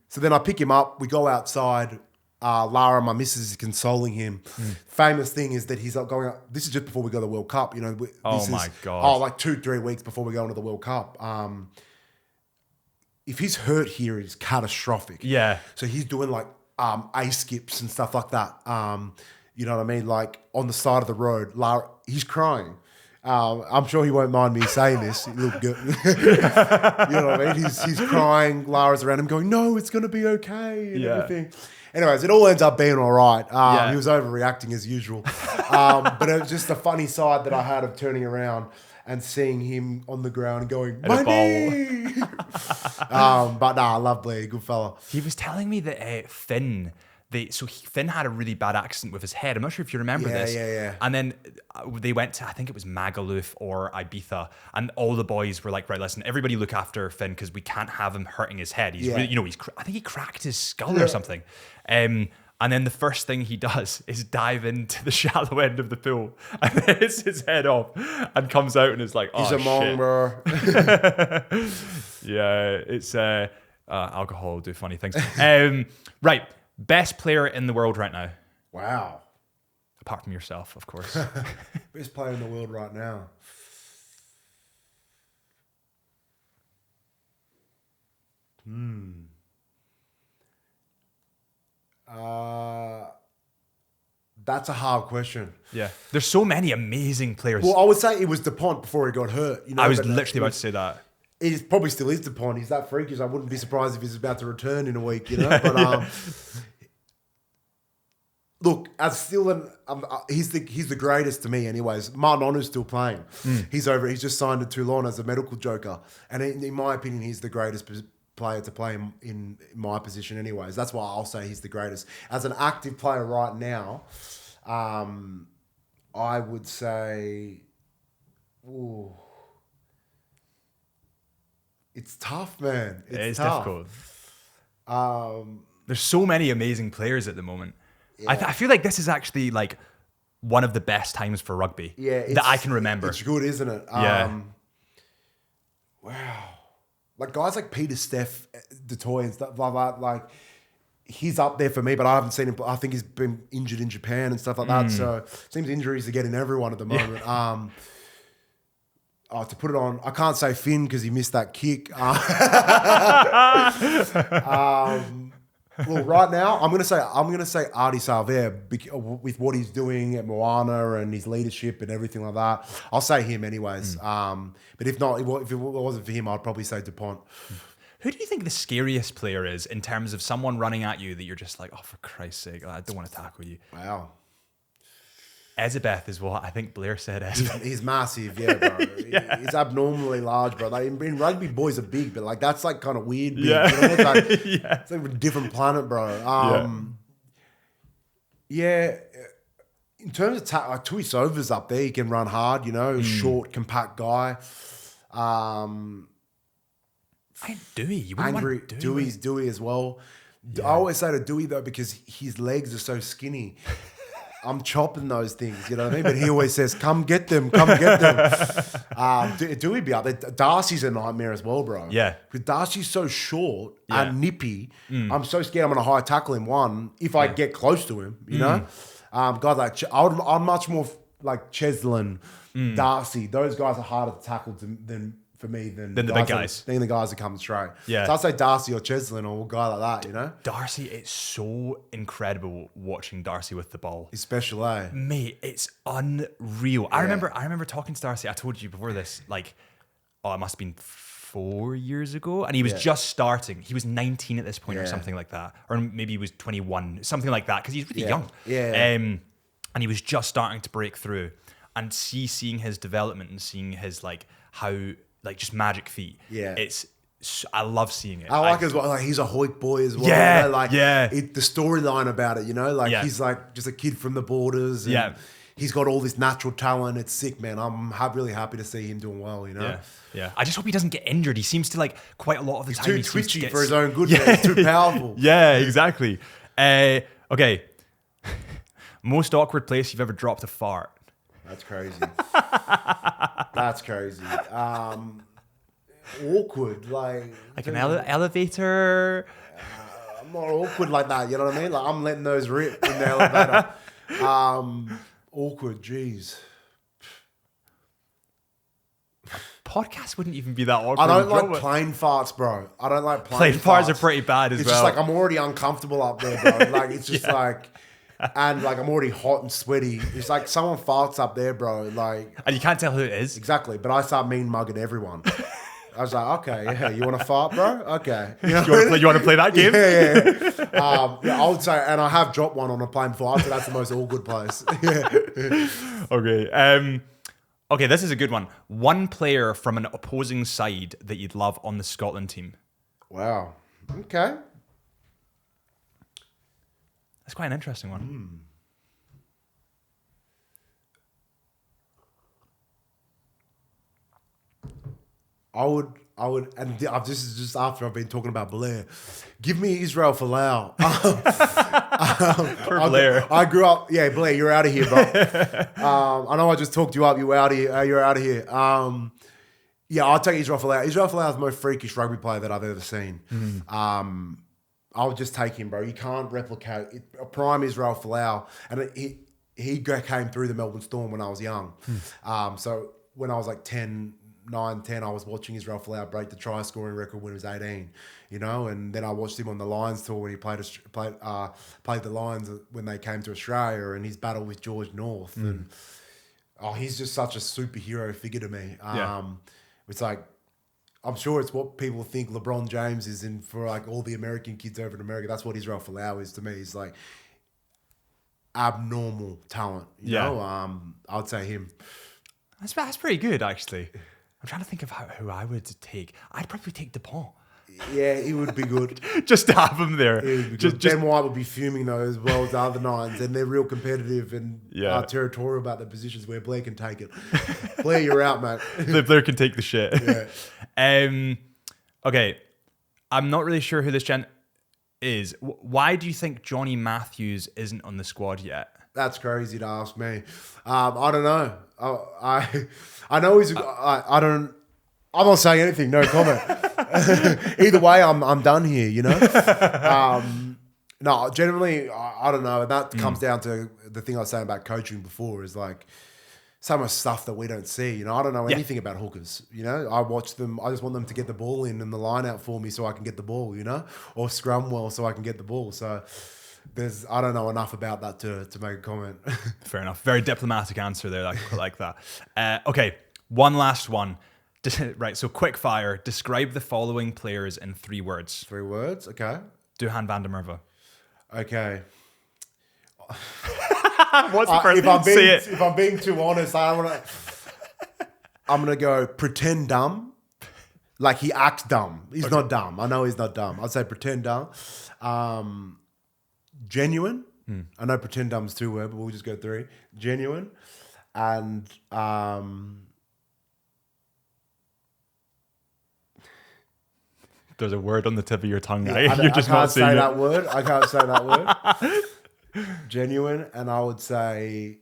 So then I pick him up, we go outside. Lara, my missus, is consoling him. Famous thing is that he's going out. This is just before we go to the World Cup. You know, my God. Like 2-3 weeks before we go into the World Cup. If he's hurt here, it's catastrophic. Yeah. So he's doing like A skips and stuff like that. You know what I mean? Like on the side of the road, Lara, he's crying. I'm sure he won't mind me saying this. He looked good. You know what I mean? He's crying. Lara's around him going, no, it's going to be okay and everything. Anyways, it all ends up being all right. He was overreacting as usual. But it was just a funny side that I had of turning around and seeing him on the ground and going, my knee! But I love Blair, good fella. He was telling me that Finn... Finn had a really bad accident with his head. I'm not sure if you remember this. Yeah. And then they went to, I think it was Magaluf or Ibiza, and all the boys were like, right, listen, everybody look after Finn because we can't have him hurting his head. He's really, I think he cracked his skull or something. And then the first thing he does is dive into the shallow end of the pool and then hits his head off and comes out and is like, oh, he's a mong, bro. It's alcohol will do funny things. Right. Best player in the world right now. Wow. Apart from yourself, of course. Best player in the world right now. That's a hard question. Yeah. There's so many amazing players. Well, I would say it was DuPont before he got hurt. You know, I was literally about to say that. It probably still is DuPont. He's that freakish. I wouldn't be surprised if he's about to return in a week, you know. But look, as still he's the greatest to me, anyways. Martin Onu's still playing. He's over. He's just signed to Toulon as a medical joker, and in my opinion, he's the greatest player to play in my position, anyways. That's why I'll say he's the greatest. As an active player right now, I would say, it's tough, man. It's tough. Difficult. There's so many amazing players at the moment. Yeah. I feel like this is actually like one of the best times for rugby that I can remember. It's good, isn't it? Wow. Like guys like Peter Steph, Dutoy and stuff like he's up there for me, but I haven't seen him. I think he's been injured in Japan and stuff like that. So it seems injuries are getting everyone at the moment. Yeah. To put it on, I can't say Finn because he missed that kick. Well, right now, I'm gonna say Artie Salver with what he's doing at Moana and his leadership and everything like that. I'll say him anyways. But if not, if it wasn't for him, I'd probably say Dupont. Who do you think the scariest player is in terms of someone running at you that you're just like, oh, for Christ's sake, I don't want to tackle you? Wow. Ezebeth is what I think Blair said. Ezebeth. He's massive, yeah, bro. He's abnormally large, bro. Like in rugby, boys are big, but like that's like kind of weird. Big, Yeah. you know? It's like a different planet, bro. Yeah. In terms of like Tuisova's up there, he can run hard. You know, short, compact guy. I Dewey. You wouldn't Angry want Dewey. Dewey as well. I always say to Dewey though because his legs are so skinny. I'm chopping those things, you know what I mean? But he always says, come get them, come get them. Dewey be out there. Darcy's a nightmare as well, bro. Yeah. Because Darcy's so short and nippy. I'm so scared I'm going to high tackle him, if I get close to him, you know? Guys like, I'm much more like Cheslin, Darcy. Those guys are harder to tackle than for me than the big guys. Than the guys that come straight. Yeah. So I'd say Darcy or Cheslin or a guy like that, you know? Darcy, it's so incredible watching Darcy with the ball. He's special, eh? Mate, it's unreal. I remember talking to Darcy. I told you before this, like, it must have been 4 years ago. And he was just starting. He was 19 at this point or something like that. Or maybe he was 21, something like that. Because he's really young. Yeah. And he was just starting to break through. And seeing his development and seeing his, like, how... like just magic feet. Yeah. I love seeing it. I like as well. Like he's a Hoyt boy as well. Yeah, you know? Like the storyline about it, you know, like Yeah. he's like just a kid from the borders. And Yeah. he's got all this natural talent. It's sick, man. I'm really happy to see him doing well. You know, Yeah. I just hope he doesn't get injured. He seems to like quite a lot of the time. too he seems to twitchy get for his own good. Man. He's too powerful. Yeah, exactly. Okay. Most awkward place you've ever dropped a fart. That's crazy. That's crazy. Awkward, like an elevator. I'm not awkward like that. You know what I mean? Like I'm letting those rip in the elevator. Awkward, jeez. Podcast wouldn't even be that awkward. I don't like plane farts, bro. I don't like plane farts are pretty bad as it's well. It's just like I'm already uncomfortable up there, bro. Like it's just like, and like I'm already hot and sweaty. It's like someone farts up there, bro. Like, and you can't tell who it is. Exactly. But I start mean mugging everyone. I was like, okay, yeah, you want to fart, bro? Okay. You want to play that game? Yeah, I would say, and I have dropped one on a plane before. So that's the most awkward place. Okay. Okay, this is a good one. One player from an opposing side that you'd love on the Scotland team. Wow. Okay. That's quite an interesting one. I would, and this is just after I've been talking about Blair. Give me Israel Folau. Blair. I grew up, Blair, you're out of here, bro. I know I just talked you up. You're out of here. You're out of here. I'll take Israel Folau. Israel Folau is the most freakish rugby player that I've ever seen. I'll just take him, bro. You can't replicate a prime Israel Folau, and he came through the Melbourne Storm when I was young. So when I was like 9, 10, I was watching Israel Folau break the try scoring record when he was 18, you know, and then I watched him on the Lions tour when he played the Lions when they came to Australia, and his battle with George North, and he's just such a superhero figure to me. It's like, I'm sure it's what people think LeBron James is in for like all the American kids over in America. That's what Israel Folau is to me. He's like abnormal talent, you know. I would say him. That's pretty good, actually. I'm trying to think of who I would take. I'd probably take Dupont. Yeah, he would be good. Just to have him there. Ben White would be fuming though as well as the other nines, and they're real competitive and territorial about their positions where Blair can take it. Blair, you're out, mate. Blair can take the shit. Yeah. Okay, I'm not really sure who this gent is. Why do you think Johnny Matthews isn't on the squad yet? That's crazy to ask me. I don't know. I know he's. I'm not saying anything. No comment. Either way, I'm done here. You know. No, generally, I don't know. And that comes down to the thing I was saying about coaching before. Is like so much stuff that we don't see. You know, I don't know anything about hookers. You know, I watch them. I just want them to get the ball in and the line out for me so I can get the ball. You know, or scrum well so I can get the ball. So I don't know enough about that to make a comment. Fair enough. Very diplomatic answer there. I quite like that. Okay, one last one. Right, so quick fire. Describe the following players in 3 words. 3 words. Okay. Duhan van der Merwe. Okay. What's the first? If I'm being too honest, I'm gonna go pretend dumb. Like he acts dumb. He's not dumb. I know he's not dumb. I'd say pretend dumb. Genuine. I know pretend dumb's 2 words, but we'll just go 3. Genuine. And there's a word on the tip of your tongue. I can't say that word. I can't say that word. Genuine, and I would say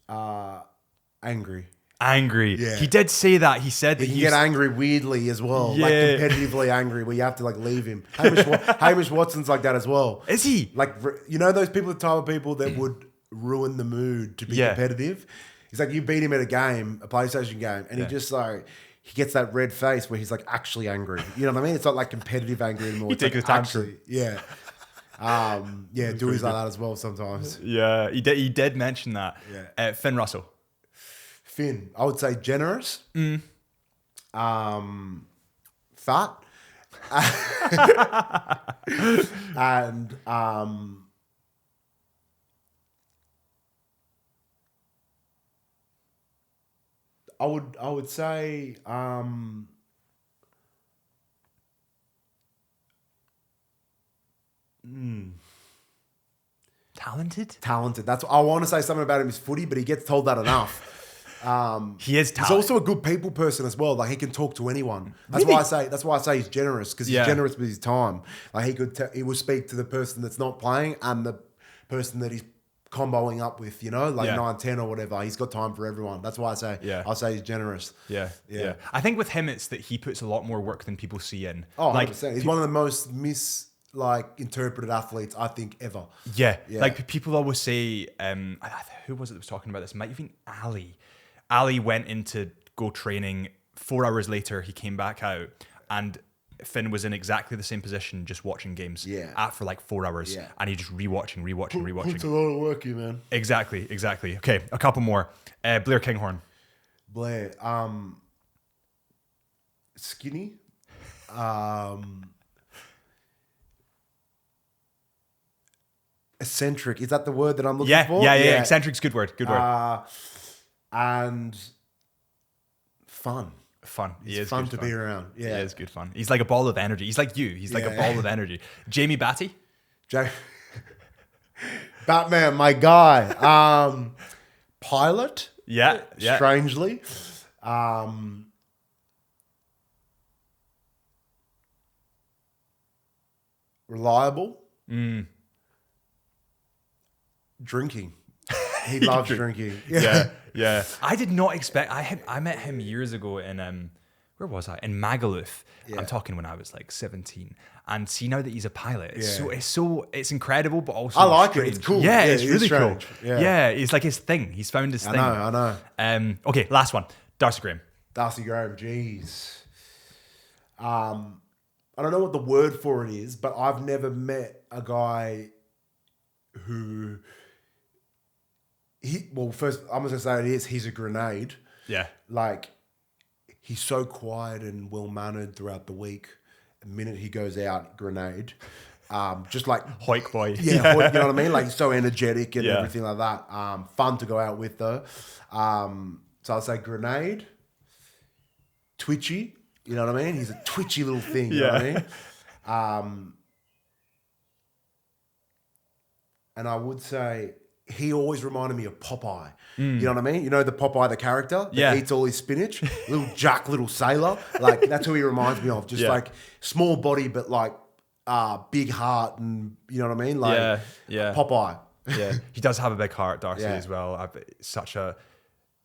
angry. Angry. Yeah. He did say that. He said that He can get angry weirdly as well. Yeah. Like competitively angry where you have to like leave him. Hamish Watson's like that as well. Is he? Like, you know those people, the type of people that would ruin the mood to be competitive? He's like, you beat him at a game, a PlayStation game, and he just like... He gets that red face where he's like actually angry. You know what I mean? It's not like competitive angry anymore. He It's takes like his time. actually, Dewey's like that as well sometimes. Yeah, he did mention that. Yeah. Finn Russell. Finn, I would say generous. Fat. And I would say Talented. That's I want to say something about him is footy, but he gets told that enough. He is He's talented. also a good people person as well. Like he can talk to anyone. That's why I say he's generous because he's generous with his time. Like he will speak to the person that's not playing and the person that he's comboing up with, you know, like 9-10 or whatever. He's got time for everyone. That's why I say he's generous. Yeah. I think with him, it's that he puts a lot more work than people see in. Oh, like 100%. He's one of the most interpreted athletes I think ever. Yeah. Like people always say, who was it that was talking about this? Might have been Ali. Ali went into go training. 4 hours later, he came back out and Finn was in exactly the same position, just watching games for like 4 hours. Yeah. And he just rewatching. Puts a lot of work in, man. Exactly. Okay, a couple more. Blair Kinghorn. Blair, skinny, eccentric. Is that the word that I'm looking for? Yeah. Eccentric's good word. And fun. He is fun good to fun. be around. Yeah. He is good fun. He's like a ball of energy. He's like you. He's like a ball of energy. Jamie Batty. Batman, my guy. Pilot. Yeah. Strangely. Reliable. Drinking. He loves drinking. Yeah. I did not expect. I met him years ago in where was I? In Magaluf. I'm talking when I was like 17. And see now that he's a pilot, it's incredible, but also I like strange. it. It's cool. Yeah, Yeah, it's it is really strange. cool. Yeah. Yeah, it's like his thing. He's found his thing. I know. Okay, last one. Darcy Graham. Darcy Graham, jeez. I don't know what the word for it is, but I've never met a guy who first I'm just gonna say he's a grenade. Yeah. Like he's so quiet and well mannered throughout the week. The minute he goes out, grenade. Just like Hoik boy. Yeah, you know what I mean? Like so energetic and everything like that. Fun to go out with though. So I'll say grenade. Twitchy. You know what I mean? He's a twitchy little thing. You know what I mean? And I would say he always reminded me of Popeye. You know what I mean? You know the Popeye, the character that eats all his spinach? Little sailor. Like that's who he reminds me of. Just like small body, but like big heart and you know what I mean? Like Popeye. Yeah. He does have a big heart, Darcy, as well.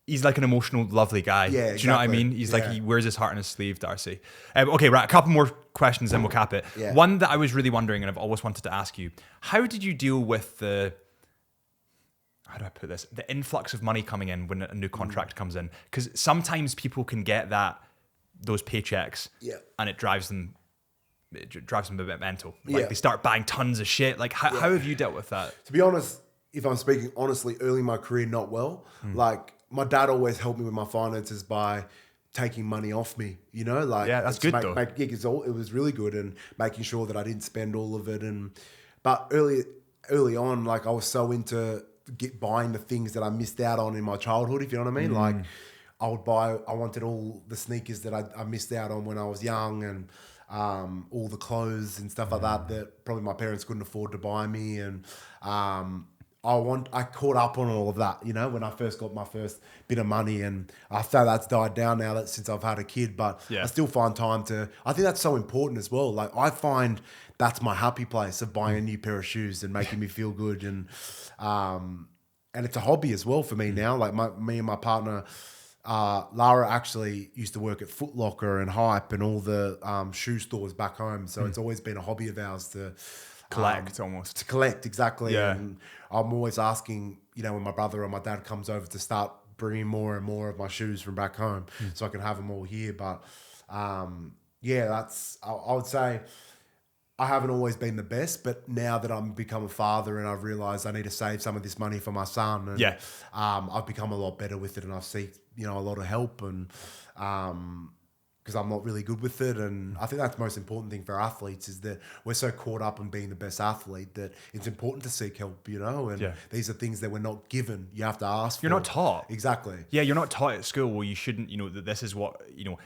He's like an emotional, lovely guy. Yeah, Do you know what I mean? He's like, he wears his heart on his sleeve, Darcy. Okay, right. A couple more questions, then we'll cap it. Yeah. One that I was really wondering, and I've always wanted to ask you, how did you deal with how do I put this? The influx of money coming in when a new contract comes in, because sometimes people can get those paychecks, and it drives them a bit mental. Like they start buying tons of shit. Like how have you dealt with that? To be honest, if I'm speaking honestly, early in my career, not well. Like my dad always helped me with my finances by taking money off me, like that's good though. It was really good, and making sure that I didn't spend all of it. But early on, like I was so into buying the things that I missed out on in my childhood, if you know what I mean. Like I wanted all the sneakers that I missed out on when I was young, and all the clothes and stuff like that probably my parents couldn't afford to buy me, and I caught up on all of that, when I first got my first bit of money, and I feel that's died down now since I've had a kid, but I still find time I think that's so important as well. Like I find that's my happy place of buying a new pair of shoes and making me feel good, and it's a hobby as well for me now. Like me and my partner, Lara actually used to work at Foot Locker and Hype and all the shoe stores back home, so it's always been a hobby of ours to collect almost. To collect, exactly. Yeah. And I'm always asking, when my brother or my dad comes over, to start bringing more and more of my shoes from back home so I can have them all here. But I would say I haven't always been the best, but now that I'm become a father and I've realised I need to save some of this money for my son, and I've become a lot better with it, and I've seen, a lot of help, and because I'm not really good with it. And I think that's the most important thing for athletes, is that we're so caught up in being the best athlete that it's important to seek help, and these are things that we're not given. You have to ask for. You're not taught. Exactly. Yeah, you're not taught at school. Well, you shouldn't, that this is what,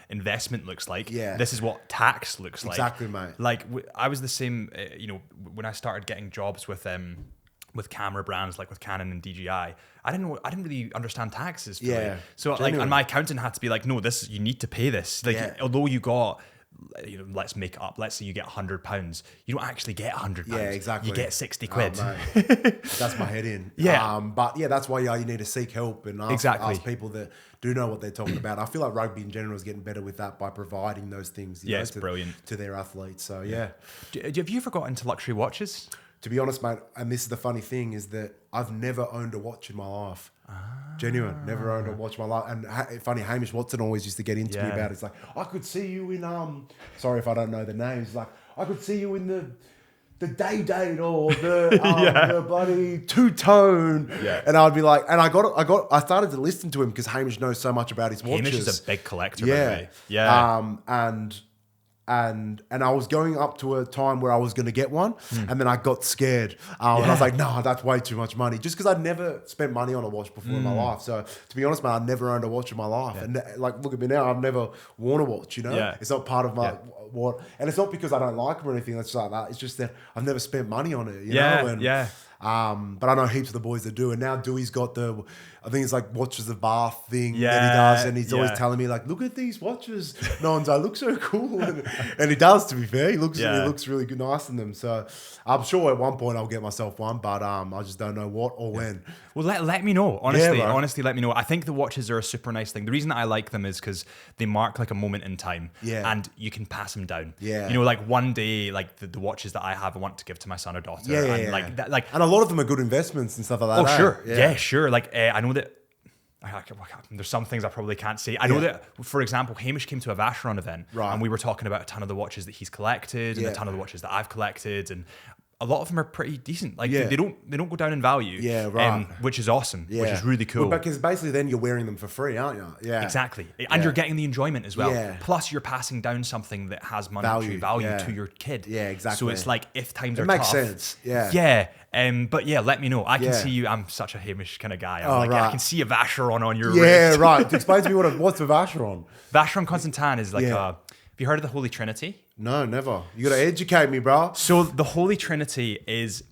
investment looks like. Yeah. This is what tax looks like. Exactly, mate. Like I was the same, when I started getting jobs with camera brands like with Canon and DJI, I didn't really understand taxes. Fully. Yeah. So and my accountant had to be like, no, you need to pay this. Although you got, let's make it up. Let's say you get £100. You don't actually get £100. Yeah, exactly. You get 60 quid. That's my head in. Yeah. But that's why you need to seek help and ask people that do know what they're talking about. I feel like rugby in general is getting better with that by providing those things. It's brilliant to their athletes. So yeah. Have you ever got into luxury watches? To be honest, mate, and this is the funny thing, is that I've never owned a watch in my life. Genuine, never owned a watch in my life. And funny, Hamish Watson always used to get into me about it. It's like, I could see you in, sorry if I don't know the names, like, I could see you in the Day-Date or the bloody Two-Tone. Yeah. And I'd be like, and I started to listen to him because Hamish knows so much about his watches. Hamish is a big collector, by the way. Yeah. And I was going up to a time where I was going to get one, and then I got scared. And I was like, no, that's way too much money. Just because I'd never spent money on a watch before in my life. So to be honest, man, I'd never owned a watch in my life. Yeah. And like, look at me now, I've never worn a watch, Yeah. It's not part of my what, and it's not because I don't like them or anything that's like that. It's just that I've never spent money on it, you know? And, but I know heaps of the boys that do. And now Dewey's got I think it's like watches the bath thing that he does. And he's always telling me like, look at these watches. No one's like, look so cool. And he does, to be fair. He looks really good, nice in them. So I'm sure at one point I'll get myself one, but I just don't know what or when. Well, let me know. Honestly, let me know. I think the watches are a super nice thing. The reason that I like them is because they mark like a moment in time. Yeah. And you can pass them down. Yeah. Like one day, like the watches that I have, I want to give to my son or daughter. And a lot of them are good investments and stuff like that. Oh, sure. Yeah, sure. Like I know that there's some things I probably can't say. I know that, for example, Hamish came to a Vacheron event, and we were talking about a ton of the watches that he's collected and a ton of the watches that I've collected, and a lot of them are pretty decent. Like they don't go down in value. Yeah, right. Which is awesome. Yeah. Which is really cool. Well, because basically then you're wearing them for free, aren't you? Yeah. Exactly. And you're getting the enjoyment as well. Yeah. Plus you're passing down something that has monetary value to your kid. Yeah, exactly. So it's like if times are tough. It makes sense. Yeah. Yeah. But let me know. I can see you. I'm such a Hamish kind of guy. I can see a Vacheron on your wrist. Yeah, right. Explain to me what's a Vacheron. Vacheron Constantin is like have you heard of the Holy Trinity? No, never. You got to educate me, bro. So the Holy Trinity is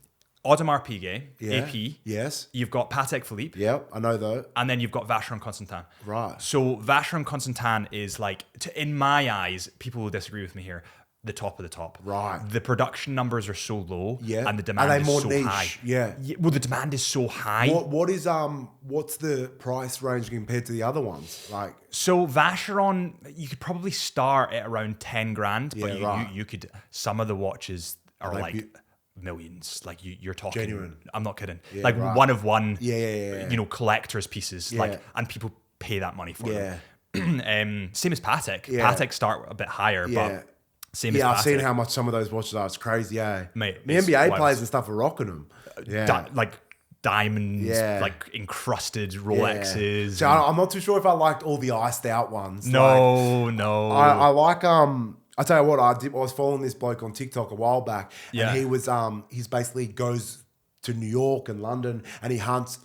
Audemars Piguet, AP. Yes. You've got Patek Philippe. Yep, I know though. And then you've got Vacheron Constantin. Right. So Vacheron Constantin is like, in my eyes, people will disagree with me here, the top of the top. Right. The production numbers are so low, and the Are demand they is more so niche? high. Yeah. Well, the demand is so high. What's the price range compared to the other ones? Like, so Vacheron, you could probably start at around 10 grand, but you could, some of the watches are like millions. Like you're talking. Genuine. I'm not kidding. Yeah, like right. one of one. Yeah. You know, collector's pieces. Yeah. Like, and people pay that money for Yeah. them. Same as Patek. Yeah. Patek start a bit higher, Yeah. but same as Yeah, Patek. I've seen how much some of those watches are. It's crazy, Mate, the it's NBA wild. players and stuff are rocking them. Yeah. Like diamonds, Yeah. like encrusted Rolexes. So I'm not too sure if I liked all the iced out ones. No. I like I tell you what, I was following this bloke on TikTok a while back, Yeah. and he was he's basically goes to New York and London, and he hunts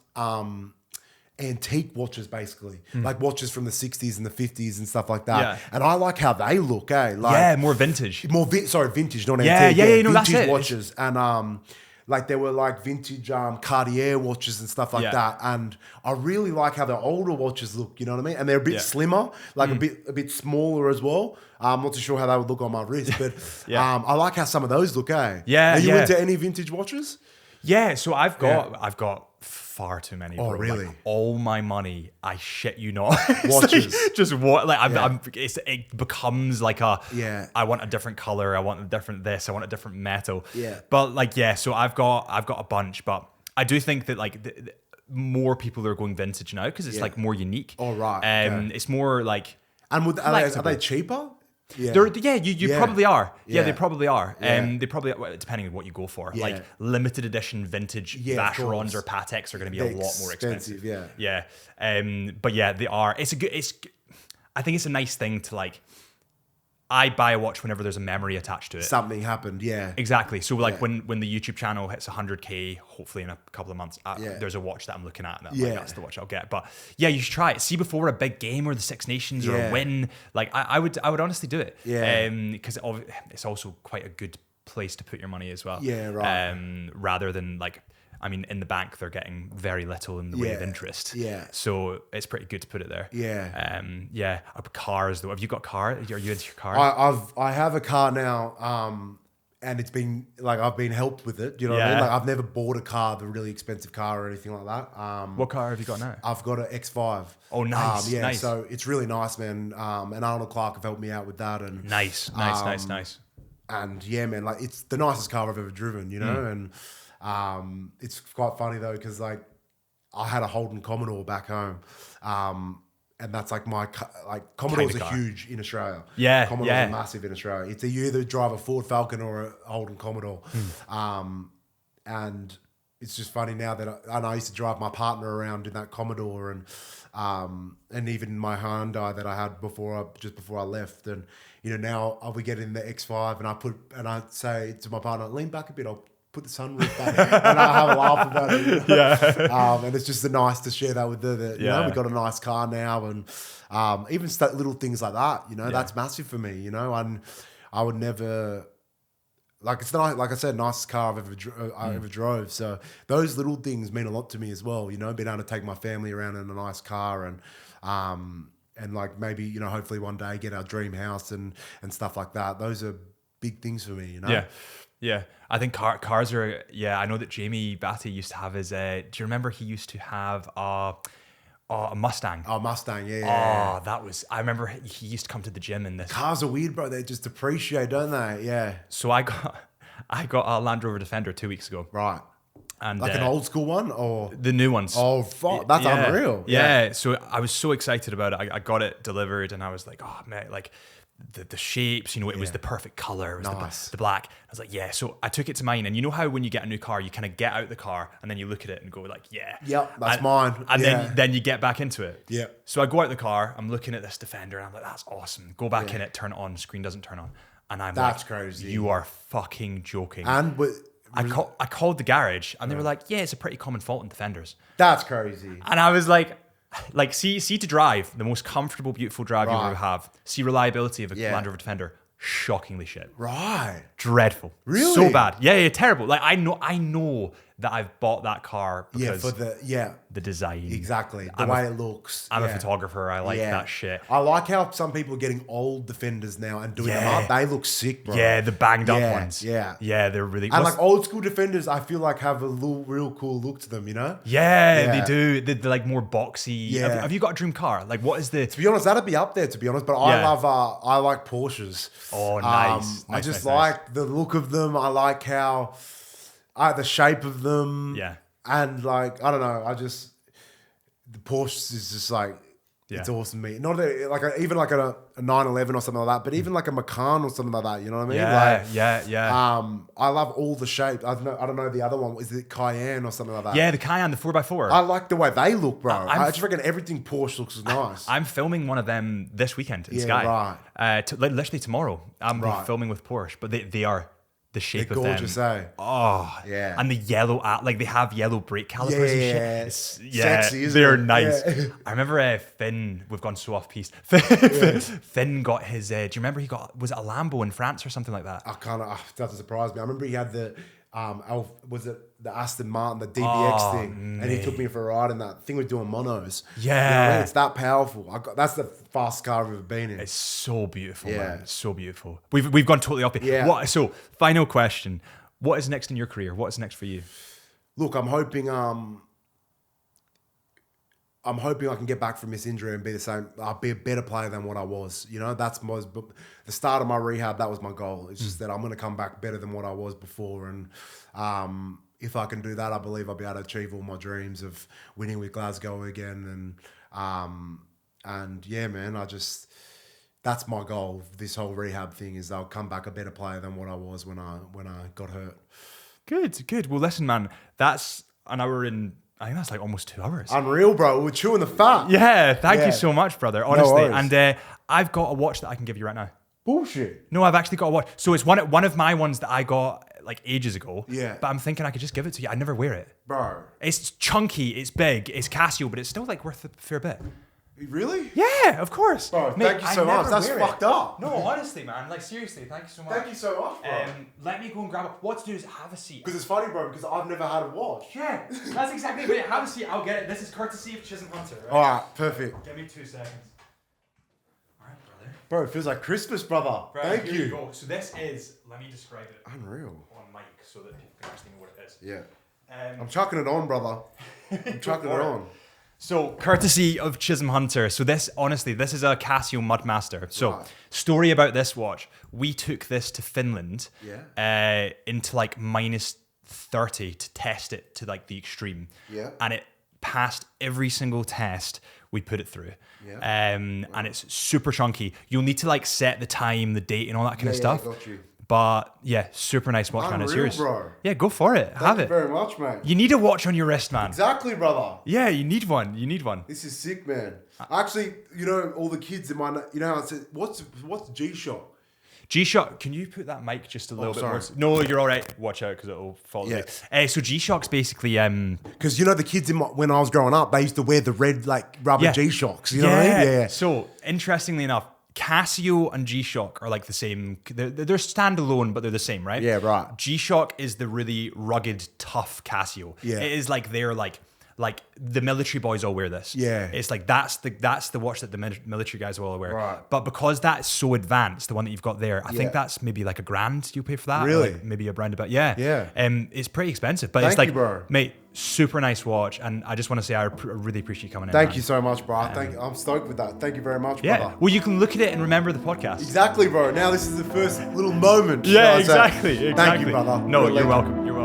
antique watches, basically like watches from the 60s and the 50s and stuff like that. Yeah. And I like how they look, like Yeah, more vintage. vintage, not Yeah, antique. yeah, no, that's vintage it. watches, and like there were like vintage Cartier watches and stuff like Yeah. that. And I really like how the older watches look, you know what I mean? And they're a bit Yeah. slimmer, like a bit smaller as well. I'm not too sure how they would look on my wrist, but Yeah. I like how some of those look, Yeah, Are you yeah. into any vintage watches? Yeah, so I've got far too many. Oh, bro. really? Like, all my money, I shit you not. It's Watches. like, just what? Like Yeah. it becomes like a. Yeah. I want a different color. I want a different this. I want a different metal. Yeah. But like so I've got a bunch, but I do think that like more people are going vintage now because it's Yeah. like more unique. Oh, right, okay. It's more like. And are Flexible. they cheaper? Yeah. You Yeah. probably are. Yeah, Yeah. they probably are. Yeah. They probably, well, depending on what you go for. Yeah. Like limited edition vintage Yeah, of Vacherons course. or Pateks are going to be They're a lot more expensive. yeah. But yeah, they are. I think it's a nice thing to like. I buy a watch whenever there's a memory attached to it. Something happened, yeah. Exactly. So like Yeah. when the YouTube channel hits 100K, hopefully in a couple of months, Yeah. there's a watch that I'm looking at, and I'm Yeah. like, that's the watch I'll get. But yeah, you should try it. See before a big game or the Six Nations or Yeah. a win. Like I would honestly do it. Yeah. Because it's also quite a good place to put your money as well. Yeah, right. Rather than like. I mean, in the bank, they're getting very little in the way of Yeah, interest. yeah. So it's pretty good to put it there. Yeah. Cars, though. Have you got car? Are you into your cars? I have a car now, and it's been like I've been helped with it. You know what I mean? Yeah. Like I've never bought a car, the really expensive car or anything like that. What car have you got now? I've got an X5. Oh, nice, Yeah, nice. so it's really nice, man. And Arnold Clark have helped me out with that. And Nice. And yeah, man, like it's the nicest car I've ever driven, you know. And it's quite funny though because like I had a Holden Commodore back home, and that's like Commodores Kinda are car. huge in Australia. Yeah, Commodores yeah. are massive in Australia. It's you either drive a Ford Falcon or a Holden Commodore, and it's just funny now that I used to drive my partner around in that Commodore and even my Hyundai that I had just before I left. And you know now I'll be getting the X5 and I say to my partner, lean back a bit, I'll put the sunroof back, and I have a laugh about it. You know? Yeah, and it's just nice to share that with the you know we got a nice car now, and even little things like that. You know that's massive for me. You know, and I would never. Like it's not like I said, nicest car I've ever drove. So those little things mean a lot to me as well. You know, being able to take my family around in a nice car and like maybe you know hopefully one day get our dream house and stuff like that. Those are big things for me. You know. Yeah. I think cars are. Yeah, I know that Jamie Batty used to have his. Do you remember he used to have a Mustang? Oh, Mustang, yeah. Oh, that was. I remember he used to come to the gym in this. Cars are weird, bro. They just depreciate, don't they? Yeah. So I got a Land Rover Defender 2 weeks ago. Right. And like an old school one or the new ones. Oh, fuck. That's unreal. Yeah. So I was so excited about it. I got it delivered and I was like, oh, man, like the shapes, you know, it was the perfect color. It was Nice. the black. I was like, yeah. So I took it to mine. And you know how when you get a new car, you kind of get out the car and then you look at it and go like, yeah. Yep, that's mine. And Yeah. then you get back into it. Yeah. So I go out the car, I'm looking at this Defender and I'm like, that's awesome. Go back in it, turn it on, screen doesn't turn on. And I'm That's like, crazy. you are fucking joking. And I called the garage and they were like, yeah, it's a pretty common fault in Defenders. that's crazy. And I was like see to drive, the most comfortable, beautiful drive you'll Right. ever have. See reliability of a Yeah. Land Rover Defender, shockingly shit. Right. Dreadful. Really? So bad. Yeah, terrible. Like I know that I've bought that car Yeah, because for the design. exactly. The I'm way it looks. I'm a Yeah. photographer. I like that shit. I like how some people are getting old Defenders now and doing them Yeah. up. They look sick, bro. Yeah, the banged up Yeah, ones. yeah. Yeah, they're really And like old school Defenders, I feel like have a real cool look to them, you know? Yeah, Yeah. they do. They're like more boxy. Yeah. Have you got a dream car? Like what is the To be honest, that'd be up there, to be honest. But Yeah. I like Porsches. Oh, nice. I Nice, just nice, like the look of them. I like how the shape of them. Yeah. And like, I don't know, the Porsche is just like, it's awesome to me. Not even like a 911 or something like that, but even like a Macan or something like that. You know what I mean? Yeah. I love all the shapes. I don't know the other one. Is it Cayenne or something like that? Yeah, the Cayenne, the 4x4. I like the way they look, bro. I just reckon everything Porsche looks nice. I'm filming one of them this weekend in Sky. Right. Literally tomorrow. I'm filming with Porsche, but they are the shape They're of gorgeous, them. Oh, yeah. And the yellow, like they have yellow brake calipers and shit. Sexy, isn't they're it? nice. Yeah. I remember Finn, we've gone so off piste. Finn got his, do you remember was it a Lambo in France or something like that? Doesn't surprise me. I remember he had the, was it the Aston Martin, the DBX thing, and he took me for a ride in that thing. We're doing monos. Yeah, you know what I mean? It's that powerful. That's the fastest car I've ever been in. It's so beautiful, man. It's so beautiful. We've gone totally off. Yeah. So final question: what is next in your career? What is next for you? Look, I'm hoping I can get back from this injury and be the same. I'll be a better player than what I was. You know, that's the start of my rehab. That was my goal. It's just that I'm going to come back better than what I was before. And if I can do that, I believe I'll be able to achieve all my dreams of winning with Glasgow again. And yeah, man, that's my goal. This whole rehab thing is I'll come back a better player than what I was when I got hurt. Good. Well, listen, man, that's an hour and I think that's like almost 2 hours. Unreal, bro. We're chewing the fat. Yeah, thank you so much, brother. Honestly, worries. and I've got a watch that I can give you right now. Bullshit. No, I've actually got a watch. So it's one of my ones that I got like ages ago. Yeah. But I'm thinking I could just give it to you. I never wear it, Bro. It's chunky, it's big, it's Casio, but it's still like worth a fair bit. Really? Yeah, of course. Bro, Mate, thank you so much. That's fucked up. No, honestly, man. Like, seriously, thank you so much. Thank you so much, bro. Let me go and grab it. What to do is have a seat. Because it's funny, bro, because I've never had a watch. Yeah, that's exactly it. Have a seat. I'll get it. This is courtesy of Chisholm Hunter, right? All right, perfect. Give me 2 seconds. All right, brother. Bro, it feels like Christmas, brother. Right, Thank here you. go. So this is, let me describe it Unreal. on mic so that people can actually know what it is. Yeah. I'm chucking it on, brother. I'm chucking it on. So, courtesy of Chisholm Hunter. So this is a Casio Mudmaster. So, story about this watch. We took this to Finland into like minus 30 to test it to like the extreme. Yeah. And it passed every single test we put it through. Yeah. And it's super chunky. You'll need to like set the time, the date, and all that kind of stuff. Got you. But yeah, super nice watch, man. It's yours. Bro. Yeah, go for it. Have it. Thank you very much, mate. You need a watch on your wrist, man. Exactly, brother. Yeah, you need one. This is sick, man. Actually, you know, all the kids in my, you know, I said, what's G-Shock? G-Shock, can you put that mic just a little bit more? No, you're all right. Watch out because it'll fall. Yeah. So G-Shock's basically because you know the kids when I was growing up, they used to wear the red like rubber G-Shocks. You know what I mean? Yeah. So interestingly enough, Casio and G-Shock are like the same. They're standalone, but they're the same, right? Yeah, right. G-Shock is the really rugged, tough Casio. Yeah. It is like they're like the military boys all wear this. Yeah. It's like that's the watch that the military guys will all wear. Right. But because that's so advanced, the one that you've got there, I think that's maybe like $1,000 you pay for that. Really? Like maybe a round about. Yeah. Yeah. It's pretty expensive, but Thank it's like, you, bro. Mate, super nice watch, and I just want to say I really appreciate you coming in. Thank you so much, bro. I'm stoked with that. Thank you very much, brother. Well, you can look at it and remember the podcast. Exactly, bro. Now this is the first little moment. Yeah, exactly. Thank you, brother. No, you're welcome. You're welcome.